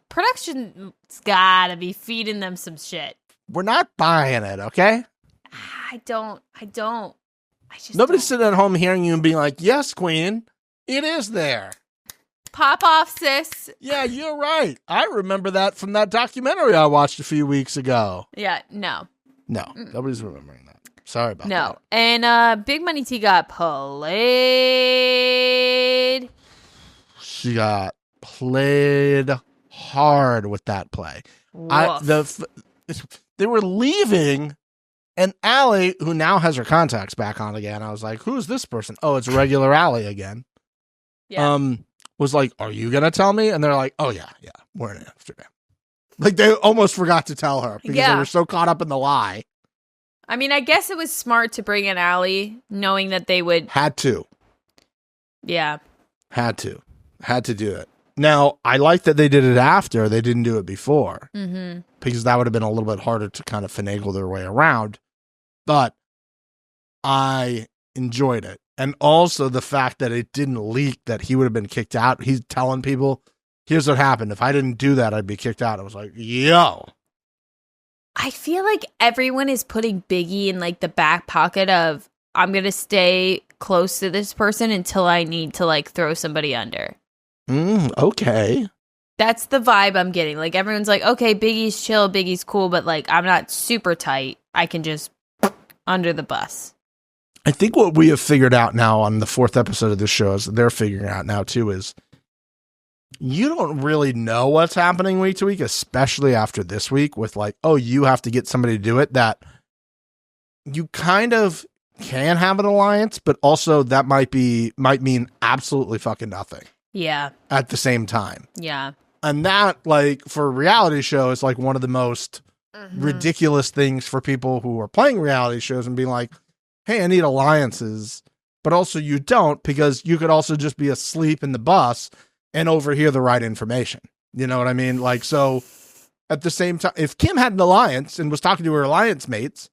production's gotta be feeding them some shit. We're not buying it. Okay. I don't. Nobody's sitting at home hearing you and being like, "Yes, Queen, it is there." Pop off, sis. Yeah, you're right. I remember that from that documentary I watched a few weeks ago. Yeah, no. Nobody's remembering that. Sorry about that. No. And Big Money T got played. She got played hard with that play. They were leaving. And Allie, who now has her contacts back on again, I was like, "Who's this person?" Oh, it's regular Allie again. Yeah. Was like, "Are you going to tell me?" And they're like, "Oh, yeah, we're in Amsterdam." Like, they almost forgot to tell her because they were so caught up in the lie. I mean, I guess it was smart to bring in Allie, knowing that they would... Had to. Yeah. Had to do it. Now, I like that they did it after. They didn't do it before. Mm-hmm. Because that would have been a little bit harder to kind of finagle their way around. But I enjoyed it. And also the fact that it didn't leak, that he would have been kicked out. He's telling people, "Here's what happened. If I didn't do that, I'd be kicked out." I was like, yo. I feel like everyone is putting Biggie in like the back pocket of, I'm going to stay close to this person until I need to like throw somebody under. Okay. That's the vibe I'm getting. Like, everyone's like, okay, Biggie's chill, Biggie's cool, but like, I'm not super tight. I can just under the bus. I think what we have figured out now on the 4th episode of this show, is they're figuring out now too, is you don't really know what's happening week to week, especially after this week with like, oh, you have to get somebody to do it, that you kind of can have an alliance, but also that might mean absolutely fucking nothing. Yeah. At the same time. Yeah. And that, like, for a reality show, is like one of the most ridiculous things for people who are playing reality shows and being like, "Hey, I need alliances." But also you don't, because you could also just be asleep in the bus and overhear the right information. You know what I mean? Like, so at the same time, if Kim had an alliance and was talking to her alliance mates,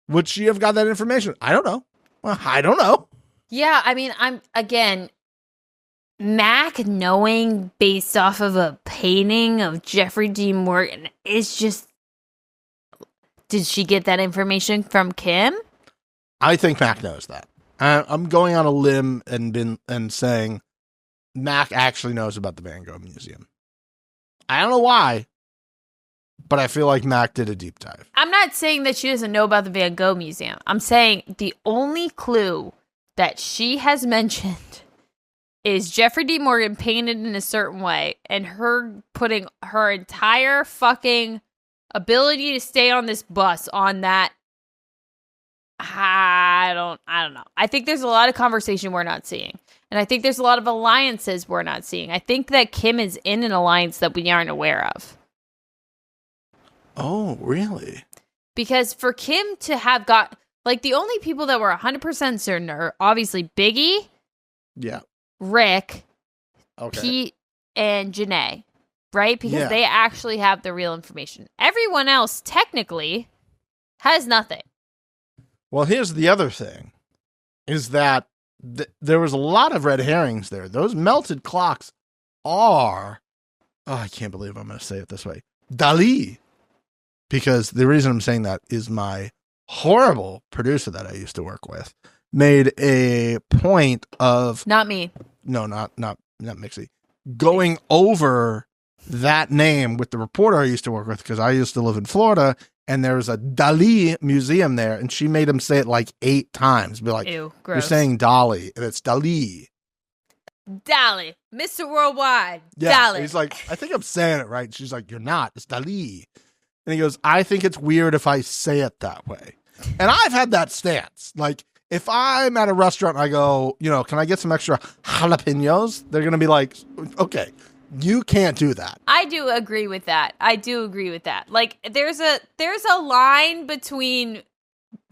would she have got that information? I don't know. Well, I don't know. Yeah. I mean, Mac knowing based off of a painting of Jeffrey D. Morgan is just... Did she get that information from Kim? I think Mac knows that. I'm going on a limb and saying Mac actually knows about the Van Gogh Museum. I don't know why, but I feel like Mac did a deep dive. I'm not saying that she doesn't know about the Van Gogh Museum. I'm saying the only clue that she has mentioned is Jeffrey D. Morgan painted in a certain way, and her putting her entire fucking ability to stay on this bus on that. I don't know. I think there's a lot of conversation we're not seeing. And I think there's a lot of alliances we're not seeing. I think that Kim is in an alliance that we aren't aware of. Oh, really? Because for Kim to have got, like, the only people that were 100% certain are obviously Biggie. Yeah. Rick, okay. Pete, and Janae, right? Because they actually have the real information. Everyone else, technically, has nothing. Well, here's the other thing, is that there was a lot of red herrings there. Those melted clocks are, I can't believe I'm going to say it this way, Dali. Because the reason I'm saying that is my horrible producer that I used to work with made a point of Not me. no, not Mixie, going over that name with the reporter I used to work with because I used to live in Florida, and there's a Dali museum there, and she made him say it like 8 times. Be like, Ew, gross. you're saying Dolly, and it's Dali. Dali, Mr. Worldwide. Yeah, Dali. he's like, I think I'm saying it right. She's like, you're not. It's Dali. And he goes, I think it's weird if I say it that way. And I've had that stance. Like, if I'm at a restaurant and I go, can I get some extra jalapenos? They're going to be like, okay, you can't do that. I do agree with that. Like, there's a line between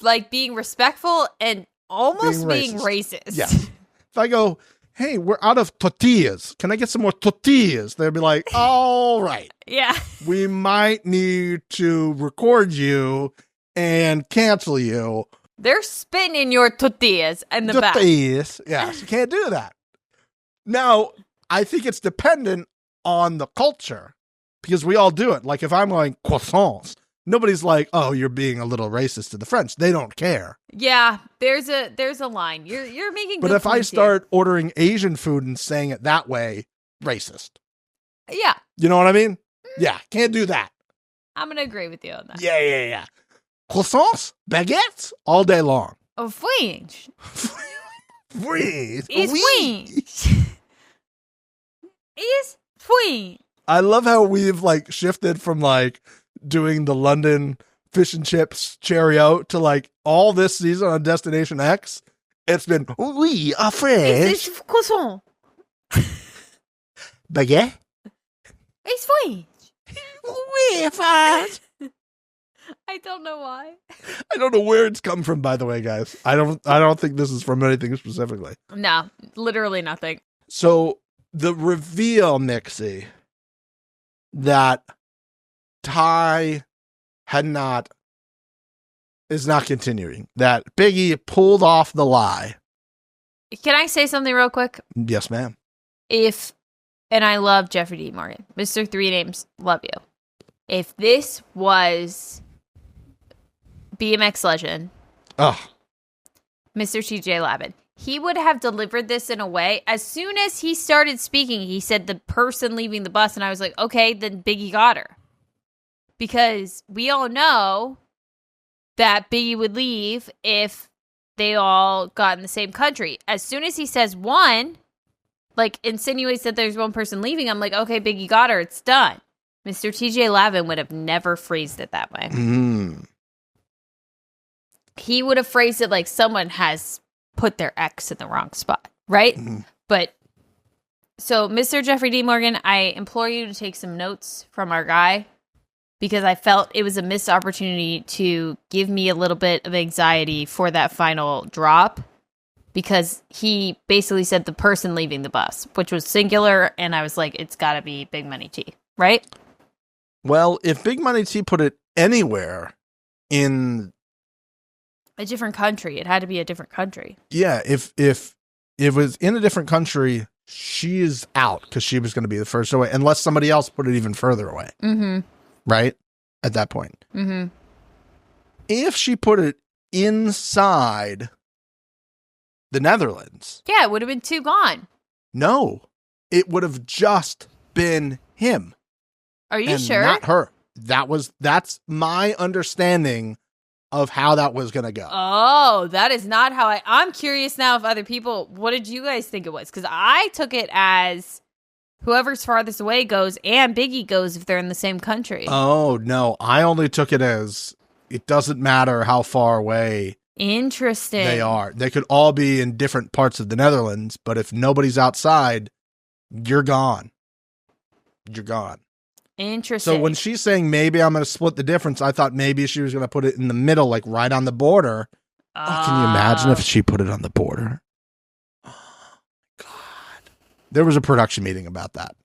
like being respectful and almost being racist. Yeah. If I go, hey, we're out of tortillas. Can I get some more tortillas? They'll be like, all right. Yeah. We might need to record you and cancel you. They're spitting in your tortillas in the back. Tortillas. Yes, you can't do that. Now, I think it's dependent on the culture because we all do it. Like if I'm going croissants, nobody's like, oh, you're being a little racist to the French. They don't care. Yeah, there's a line. You're making But good if I points start ordering Asian food and saying it that way, racist. here. Yeah, You know what I mean? Yeah, can't do that. I'm going to agree with you on that. Yeah. Croissants, baguettes, all day long. Oh, French. Freeze. It's French. It's French. I love how we've like shifted from like doing the London fish and chips cherry out to like all this season on Destination X. It's been we are French. It's croissant. Baguette. It's French. We French. I don't know why. I don't know where it's come from, by the way, guys. I don't think this is from anything specifically. No, literally nothing. So the reveal, Mixie, that Ty is not continuing. That Biggie pulled off the lie. Can I say something real quick? Yes, ma'am. And I love Jeffrey D. Morgan. Mr. Three Names, love you. If this was BMX legend, Oh, Mr. TJ Lavin, he would have delivered this in a way. As soon as he started speaking, he said the person leaving the bus, and I was like, okay, then Biggie got her. Because we all know that Biggie would leave if they all got in the same country. As soon as he says one, like insinuates that there's one person leaving, I'm like, okay, Biggie got her, it's done. Mr. TJ Lavin would have never phrased it that way. He would have phrased it like someone has put their X in the wrong spot, right? But so, Mr. Jeffrey D. Morgan, I implore you to take some notes from our guy because I felt it was a missed opportunity to give me a little bit of anxiety for that final drop because he basically said the person leaving the bus, which was singular, and I was like, it's got to be Big Money T, right? well, if Big Money T put it anywhere in, A different country. It had to be a different country. yeah, if it was in a different country, she is out because she was going to be the first away, unless somebody else put it even further away, Mm-hmm. right? At that point. Mm-hmm. If she put it inside the Netherlands, Yeah, it would have been 2 gone. no, it would have just been him. Are you and sure? not her. That's my understanding of how that was going to go. Oh, that is not how I'm curious now if other people, what did you guys think it was? Because I took it as whoever's farthest away goes and Biggie goes if they're in the same country. Oh, no. I only took it as it doesn't matter how far away Interesting. they are. They could all be in different parts of the Netherlands, but if nobody's outside, you're gone. You're gone. Interesting. So when she's saying maybe I'm going to split the difference, I thought maybe she was going to put it in the middle, like right on the border. Oh, can you imagine if she put it on the border? Oh, God. There was a production meeting about that.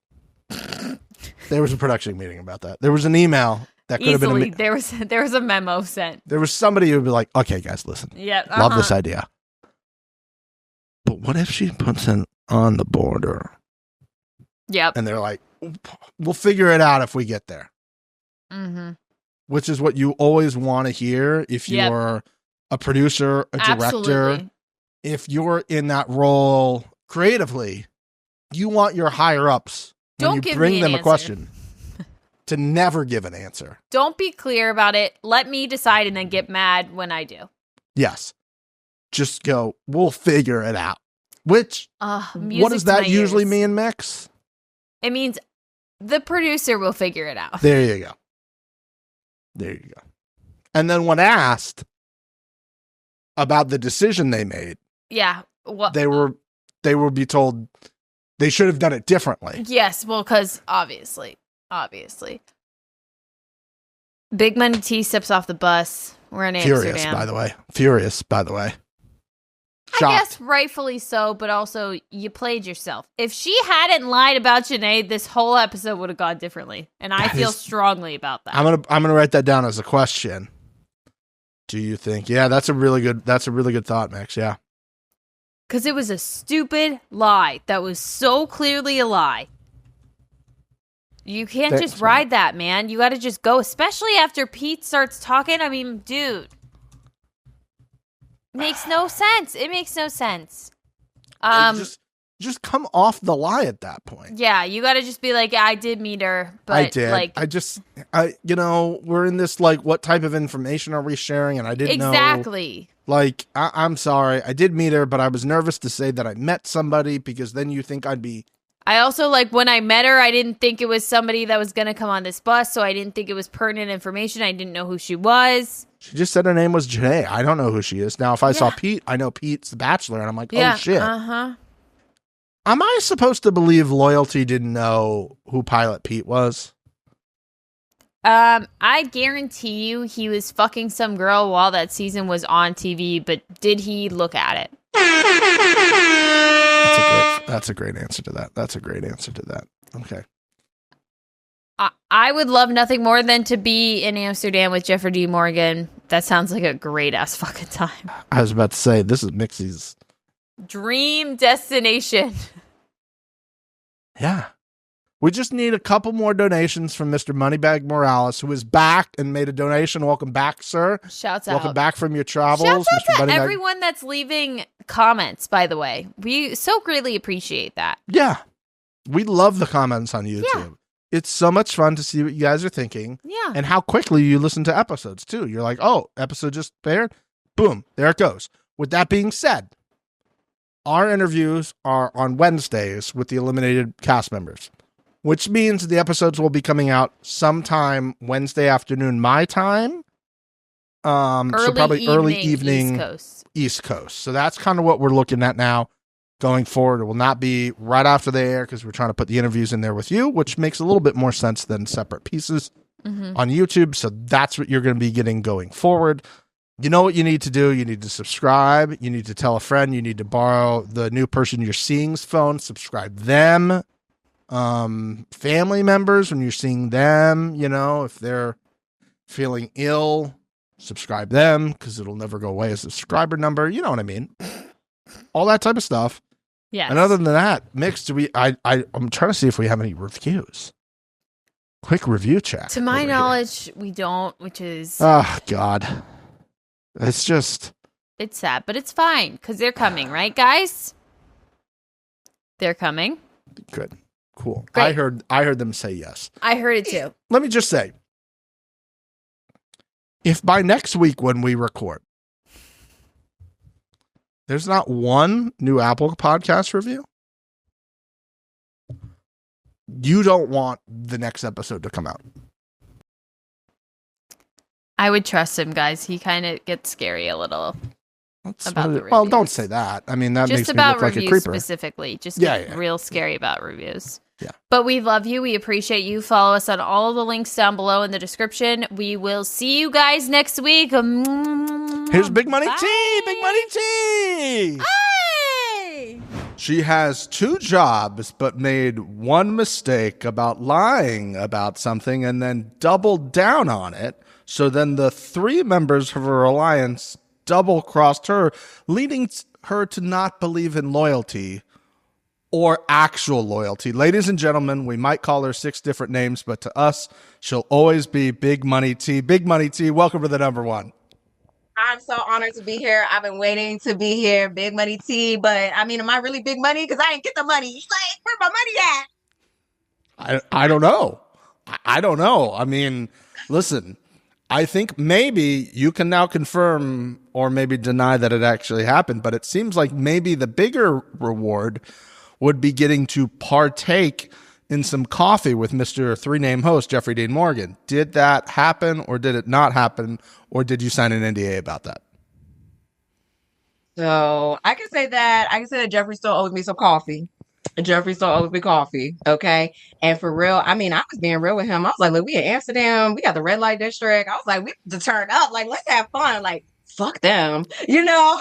There was an email that could have been Easily, there was a memo sent. There was somebody who would be like, okay, guys, listen. Yeah. Love this idea. But what if she puts it on the border? Yep. And they're like, we'll figure it out if we get there. Mm-hmm. Which is what you always want to hear if you're a producer, a director. Absolutely. If you're in that role creatively, you want your higher ups when you bring them a question to never give an answer. Don't be clear about it. Let me decide and then get mad when I do. Yes. Just go, we'll figure it out. Which, what does that usually mean, Mix? It means the producer will figure it out. There you go. There you go. And then when asked about the decision they made, they will be told they should have done it differently. Yes, well, because obviously. Big Money T steps off the bus. We're in Amsterdam. Furious, by the way. Shocked. I guess rightfully so, but also you played yourself. If she hadn't lied about Janae, this whole episode would have gone differently, and I feel strongly about that. I'm gonna write that down as a question. Do you think? Yeah, that's a really good thought, Max. Yeah, because it was a stupid lie that was so clearly a lie. You can't just ride that, man. You got to just go, especially after Pete starts talking. I mean, dude. Makes no sense. It makes no sense. Just come off the lie at that point. Yeah, you got to just be like, I did meet her, but I did. We're in this like, what type of information are we sharing? And I didn't know. Exactly. Like, I'm sorry, I did meet her, but I was nervous to say that I met somebody because then you think I'd be. I also, like, when I met her, I didn't think it was somebody that was going to come on this bus, so I didn't think it was pertinent information. I didn't know who she was. She just said her name was Janae. I don't know who she is. Now, if I saw Pete, I know Pete's the Bachelor, and I'm like, oh, shit. Uh-huh. Am I supposed to believe Loyalty didn't know who Pilot Pete was? I guarantee you he was fucking some girl while that season was on TV, but did he look at it? That's a great answer to that. Okay. I would love nothing more than to be in Amsterdam with Jeffrey D. Morgan. That sounds like a great ass fucking time. I was about to say, this is Mixie's dream destination. Yeah. We just need a couple more donations from Mr. Moneybag Morales, who is back and made a donation. Welcome back, sir. Shouts out. Welcome back from your travels. Shouts out Mr. to Moneybag. everyone that's leaving comments, by the way. We so greatly appreciate that. Yeah. We love the comments on YouTube. Yeah. It's so much fun to see what you guys are thinking. Yeah. And how quickly you listen to episodes, too. You're like, oh, episode just aired? Boom. There it goes. With that being said, our interviews are on Wednesdays with the eliminated cast members, which means the episodes will be coming out sometime Wednesday afternoon, my time. So probably early evening East Coast. So that's kind of what we're looking at now going forward. It will not be right after the air because we're trying to put the interviews in there with you, which makes a little bit more sense than separate pieces on YouTube. So that's what you're going to be getting going forward. You know what you need to do. You need to subscribe. You need to tell a friend. You need to borrow the new person you're seeing's phone. Subscribe them. Family members, when you're seeing them, if they're feeling ill, subscribe them because it'll never go away as a subscriber number. You know what I mean? All that type of stuff. Yeah. And other than that, Mix, I'm trying to see if we have any reviews. Quick review check. To my knowledge, we don't, which is... Oh, God. It's just... It's sad, but it's fine because they're coming, right, guys? They're coming. Good. Cool. Great. I heard them say yes. I heard it too. Let me just say, if by next week when we record, there's not one new Apple podcast review, you don't want the next episode to come out. I would trust him, guys. He kind of gets scary a little. Well, don't say that. I mean, that just makes me look like a creeper. Specifically, just real scary about reviews. Yeah. But we love you. We appreciate you. Follow us on all of the links down below in the description. We will see you guys next week. Here's Big Money T. Big Money T. Hey! She has 2 jobs, but made one mistake about lying about something and then doubled down on it. So then the 3 members of her alliance double-crossed her, leading her to not believe in loyalty or actual loyalty? Ladies and gentlemen, we might call her 6 different names, but to us, she'll always be Big Money T. Big Money T, welcome to the number one. I'm so honored to be here. I've been waiting to be here, Big Money T. But I mean, am I really big money? Because I ain't get the money. Like, where my money at? I don't know. I don't know. I mean, listen, I think maybe you can now confirm or maybe deny that it actually happened, but it seems like maybe the bigger reward would be getting to partake in some coffee with Mr. Three-Name host, Jeffrey Dean Morgan. Did that happen or did it not happen? Or did you sign an NDA about that? So I can say that Jeffrey still owes me some coffee. Jeffrey still owes me coffee. Okay. And for real, I mean, I was being real with him. I was like, look, we in Amsterdam. We got the red light district. I was like, we have to turn up. Like, let's have fun. Like, fuck them. You know?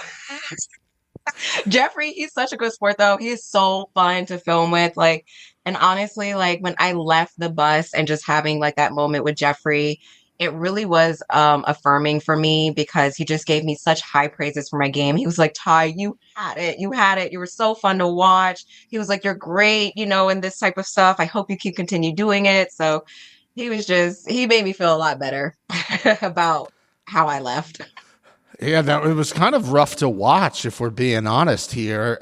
Jeffrey, he's such a good sport though. He is so fun to film with. Like, and honestly, like when I left the bus and just having like that moment with Jeffrey, it really was affirming for me because he just gave me such high praises for my game. He was like, Ty, you had it. You had it. You were so fun to watch. He was like, you're great, you know, in this type of stuff. I hope you continue doing it. So he made me feel a lot better about how I left. Yeah, it was kind of rough to watch, if we're being honest here.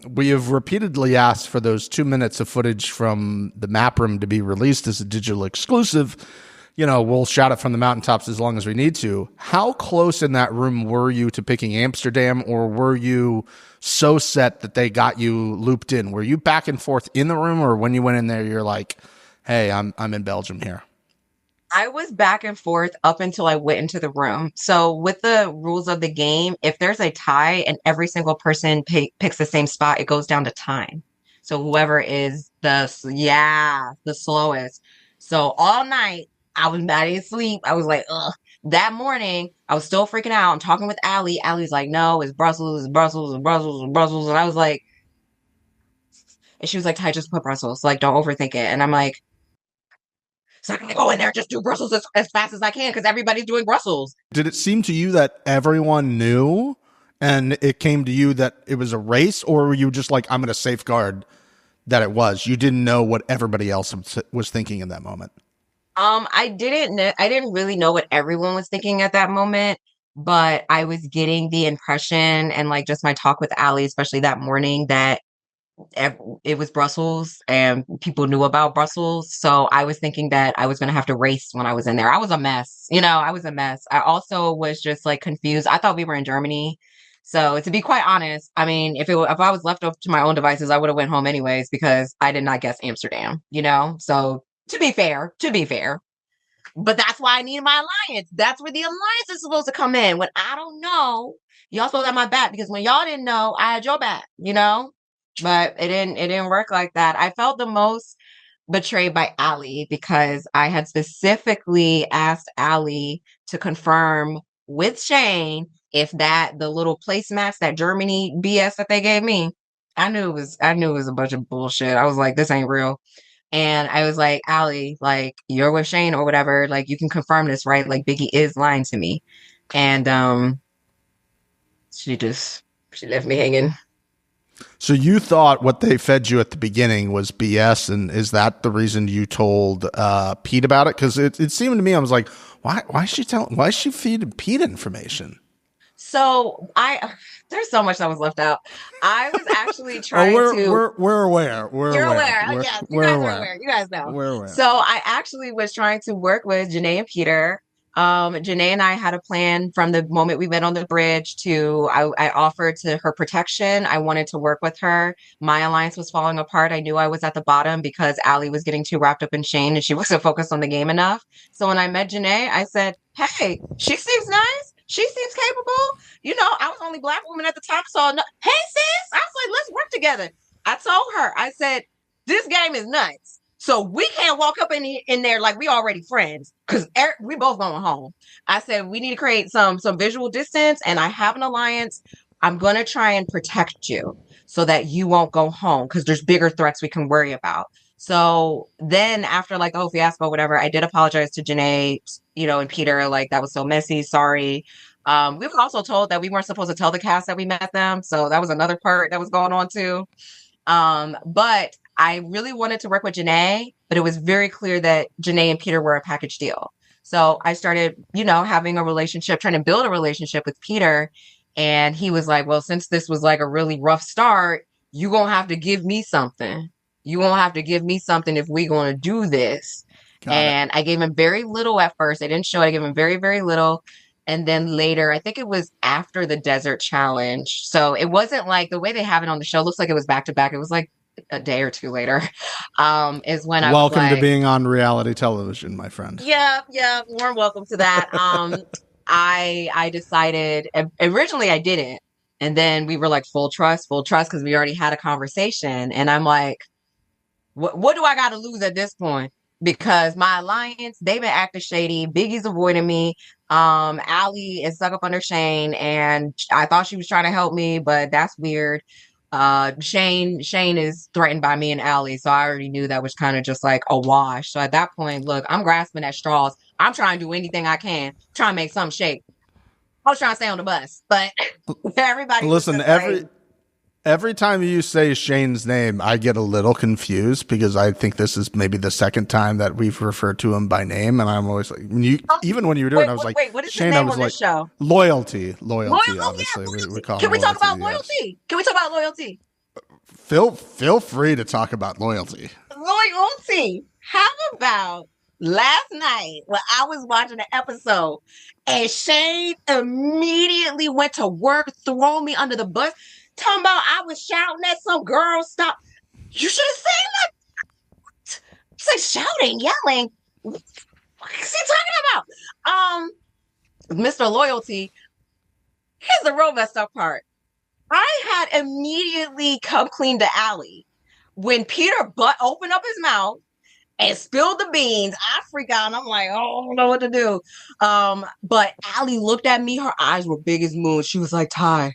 We have repeatedly asked for those 2 minutes of footage from the map room to be released as a digital exclusive. You know, we'll shout it from the mountaintops as long as we need to. How close in that room were you to picking Amsterdam, or were you so set that they got you looped in? Were you back and forth in the room, or when you went in there, you're like, hey, I'm in Belgium here? I was back and forth up until I went into the room. So with the rules of the game, if there's a tie and every single person picks the same spot, it goes down to time. So whoever is the slowest. So all night, I didn't sleep. I was like, ugh. That morning, I was still freaking out. I'm talking with Allie. Allie's like, no, it's Brussels, it's Brussels, it's Brussels, it's Brussels. And I was like, and she was like, Ty, just put Brussels. Like, don't overthink it. And I'm like, so I'm going to go in there and just do Brussels as fast as I can because everybody's doing Brussels. Did it seem to you that everyone knew and it came to you that it was a race, or were you just like, I'm going to safeguard that it was? You didn't know what everybody else was thinking in that moment? I didn't really know what everyone was thinking at that moment, but I was getting the impression and like just my talk with Allie, especially that morning, that it was Brussels and people knew about Brussels. So I was thinking that I was going to have to race when I was in there. I was a mess. You know, I was a mess. I also was just like confused. I thought we were in Germany. So to be quite honest, I mean, if I was left up to my own devices, I would have went home anyways because I did not guess Amsterdam, you know? So to be fair, but that's why I needed my alliance. That's where the alliance is supposed to come in. When I don't know, y'all supposed to have my back because when y'all didn't know, I had your back, you know? But it didn't work like that. I felt the most betrayed by Allie because I had specifically asked Allie to confirm with Shane if the little placemats, that Germany BS that they gave me, I knew it was a bunch of bullshit. I was like, this ain't real. And I was like, Allie, like, you're with Shane or whatever, like, you can confirm this, right? Like, Biggie is lying to me. And she left me hanging. So you thought what they fed you at the beginning was BS, and is that the reason you told Pete about it? Because it seemed to me, I was like, why is she feeding Pete information? So there's so much that was left out. I was actually trying to. We're aware. You're aware. Yes, you guys are aware. You guys know. We're aware. So I actually was trying to work with Janae and Peter. Janae and I had a plan from the moment we met on the bridge to I offered to her protection. I wanted to work with her. My alliance was falling apart. I knew I was at the bottom because Allie was getting too wrapped up in Shane and she wasn't focused on the game enough. So when I met Janae, I said, hey, she seems nice. She seems capable. You know, I was the only Black woman at the time. So, hey, sis, I was like, let's work together. I told her, I said, this game is nuts. So we can't walk up in there like we already friends because we both going home. I said, we need to create some visual distance and I have an alliance. I'm going to try and protect you so that you won't go home because there's bigger threats we can worry about. So then after like the whole fiasco, whatever, I did apologize to Janae, you know, and Peter, like that was so messy. Sorry. We were also told that we weren't supposed to tell the cast that we met them, so that was another part that was going on too. But I really wanted to work with Janae, but it was very clear that Janae and Peter were a package deal. So I started, having a relationship, trying to build a relationship with Peter. And he was like, well, since this was like a really rough start, you're going to have to give me something. You're going to have to give me something if we're going to do this. And I gave him very little at first. I didn't show it. I gave him very, very little. And then later, I think it was after the desert challenge. So it wasn't like the way they have it on the show. Looks like it was back to back. It was like a day or two later. Is when I was welcome like, to being on reality television, my friend. Yeah, warm welcome to that. I decided originally I didn't, and then we were like full trust because we already had a conversation. And I'm like, what do I got to lose at this point? Because my alliance, they've been acting shady. Biggie's avoiding me. Allie is stuck up under Shane, and I thought she was trying to help me, but that's weird. Shane is threatened by me and Allie, so I already knew that was kind of just like a wash. So at that point, look, I'm grasping at straws. I'm trying to do anything I can, trying to make something shake. I was trying to stay on the bus, but everybody. Listen, every time you say Shane's name, I get a little confused because I think this is maybe the second time that we've referred to him by name, and I'm always like, even when you were doing it, I was like, what is Shane, his name I was on like, this show? Loyalty, Obviously, we call Can him we talk about Loyalty? Yes. loyalty? Can we talk about loyalty? Feel free to talk about loyalty. Loyalty. How about last night when I was watching an episode and Shane immediately went to work, throwing me under the bus, talking about I was shouting at some girl, stop. You should have seen that. He's like shouting, yelling. What is he talking about? Mr. Loyalty, here's the real messed up part. I had immediately come clean to Allie when Peter opened up his mouth and spilled the beans. I freak out and I'm like, oh, I don't know what to do. But Allie looked at me. Her eyes were big as moon. She was like, Ty,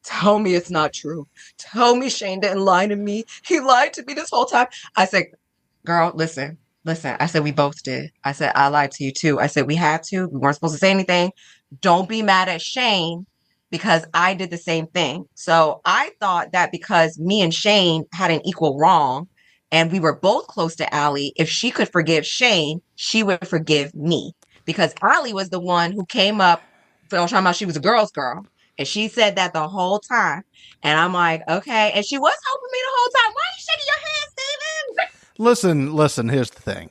tell me it's not true. Tell me Shane didn't lie to me. He lied to me this whole time. I said, girl, listen. I said, we both did. I said, I lied to you too. I said, we had to. We weren't supposed to say anything. Don't be mad at Shane because I did the same thing. So I thought that because me and Shane had an equal wrong and we were both close to Allie, if she could forgive Shane, she would forgive me. Because Allie was the one who came up, talking about she was a girl's girl. And she said that the whole time. And I'm like, okay. And she was helping me the whole time. Why are you shaking your hand, Steven? Listen, here's the thing.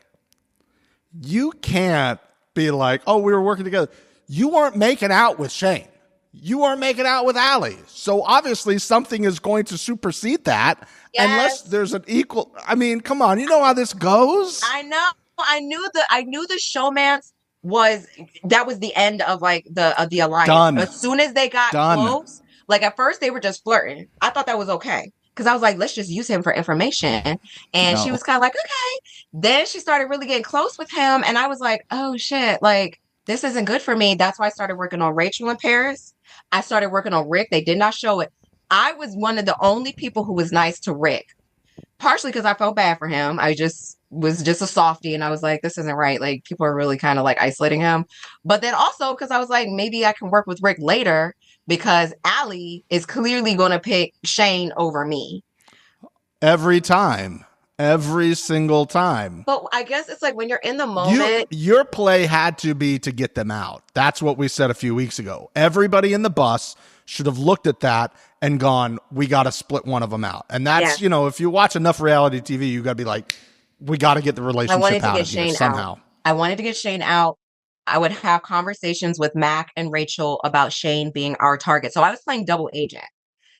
You can't be like, oh, we were working together. You weren't making out with Shane. You weren't making out with Allie. So obviously something is going to supersede that unless there's an equal. I mean, come on. You know how this goes? I know. I knew the showmance was the end of like the alliance. Done. As soon as they got close, like at first they were just flirting. I thought that was okay. Because I was like, let's just use him for information. And she was kind of like, okay. Then she started really getting close with him. And I was like, oh shit, like this isn't good for me. That's why I started working on Rachel in Paris. I started working on Rick. They did not show it. I was one of the only people who was nice to Rick. Partially because I felt bad for him. I was just a softie and I was like, this isn't right. Like people are really kind of like isolating him. But then also because I was like, maybe I can work with Rick later because Allie is clearly going to pick Shane over me. Every time. Every single time. But I guess it's like when you're in the moment. Your play had to be to get them out. That's what we said a few weeks ago. Everybody in the bus should have looked at that and gone, we got to split one of them out. And that's, if you watch enough reality TV, you got to be like, we got to get the relationship out of here somehow. I wanted to get Shane out. I would have conversations with Mac and Rachel about Shane being our target. So I was playing double agent.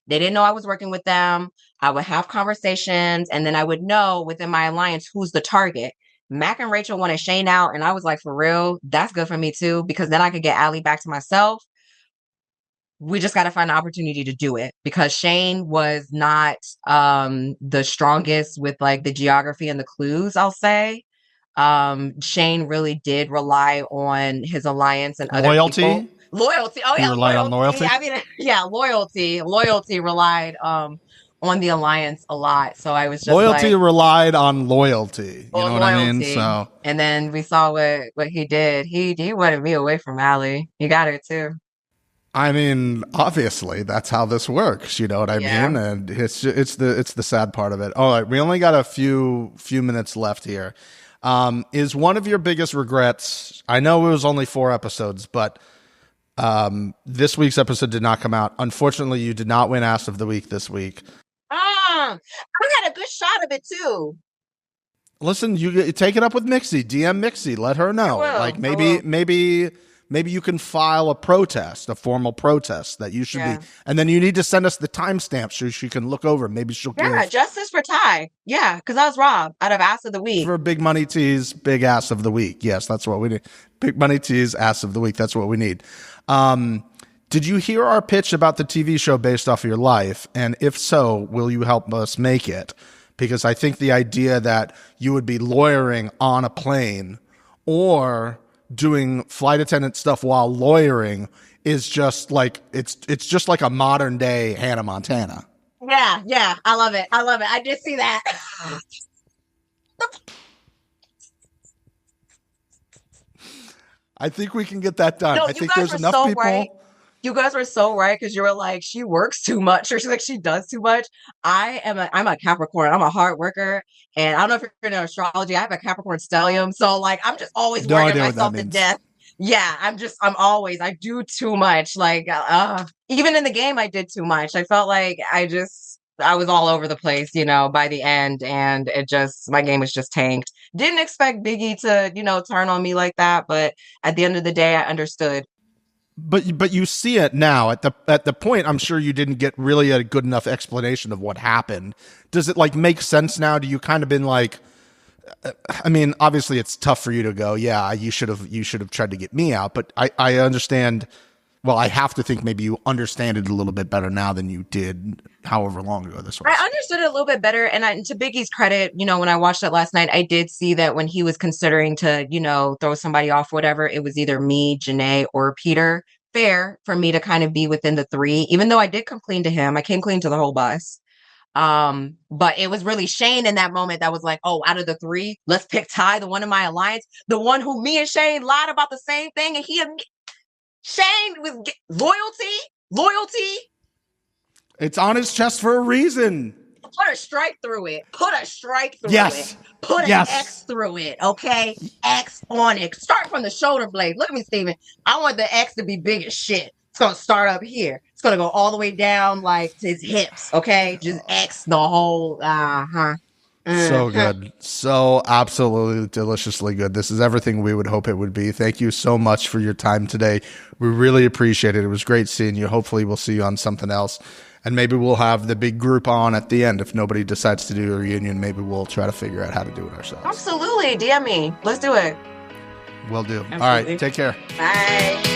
They didn't know I was working with them. I would have conversations and then I would know within my alliance who's the target. Mac and Rachel wanted Shane out and I was like, for real, that's good for me too, because then I could get Allie back to myself. We just got to find an opportunity to do it because Shane was not the strongest with like the geography and the clues, I'll say. Shane really did rely on his alliance and other people. Loyalty. Oh, yeah. You relied on loyalty? I mean, yeah, loyalty. Loyalty relied on the alliance a lot. So I was just loyalty relied on loyalty. You know what I mean? So and then we saw what he did. He wanted me away from Allie. He got her too. I mean, obviously, that's how this works. You know what I Yeah. mean? And it's the sad part of it. All right, we only got a few minutes left here. Is one of your biggest regrets? I know it was only 4 episodes, but this week's episode did not come out. Unfortunately, you did not win Ass of the Week this week. I had a good shot of it too. Listen, you take it up with Mixie. DM Mixie. Let her know. I will. Like I will. maybe you can file a formal protest that you should be. And then you need to send us the timestamp so she can look over. Maybe she'll give justice for Ty. Yeah, because I was robbed out of Ass of the Week. for Big Money Tease, Big Ass of the Week. Yes, that's what we need. Big Money Tease, Ass of the Week. That's what we need. Did you hear our pitch about the TV show based off of your life? And if so, will you help us make it? Because I think the idea that you would be lawyering on a plane or doing flight attendant stuff while lawyering is just like it's just like a modern day Hannah Montana. Yeah, I love it. I did see that. I think we can get that done. No, I think there's enough people. Right. You guys were so right because you were like, she works too much, or she's like, she does too much. I'm a Capricorn. I'm a hard worker, and I don't know if you're into astrology. I have a Capricorn stellium, so like, I'm just always working myself to death. Yeah, I do too much. Like, even in the game, I did too much. I felt like I was all over the place, by the end, and my game was just tanked. Didn't expect Biggie to, turn on me like that, but at the end of the day, I understood. But you see it now at the point. I'm sure you didn't get really a good enough explanation of what happened. Does it like make sense now? Do you kind of been like, I mean, obviously it's tough for you to go, yeah, you should have tried to get me out. But I understand. Well, I have to think maybe you understand it a little bit better now than you did however long ago this was. I understood it a little bit better. And to Biggie's credit, when I watched it last night, I did see that when he was considering to, throw somebody off, whatever, it was either me, Janae, or Peter. Fair for me to kind of be within the 3, even though I did come clean to him. I came clean to the whole bus. But it was really Shane in that moment that was like, oh, out of the 3, let's pick Ty, the one in my alliance, the one who me and Shane lied about the same thing. And Shane was loyalty. It's on his chest for a reason. Put a strike through it. Yes. Put an X through it. Okay. X on it. Start from the shoulder blade. Look at me, Steven. I want the X to be big as shit. It's going to start up here. It's going to go all the way down like to his hips. Okay. Just X the whole, So good. So absolutely deliciously good. This is everything we would hope it would be. Thank you so much for your time today. We really appreciate it. It was great seeing you. Hopefully we'll see you on something else. And maybe we'll have the big group on at the end. If nobody decides to do a reunion, maybe we'll try to figure out how to do it ourselves. Absolutely. DM me. Let's do it. Will do. Absolutely. All right. Take care. Bye.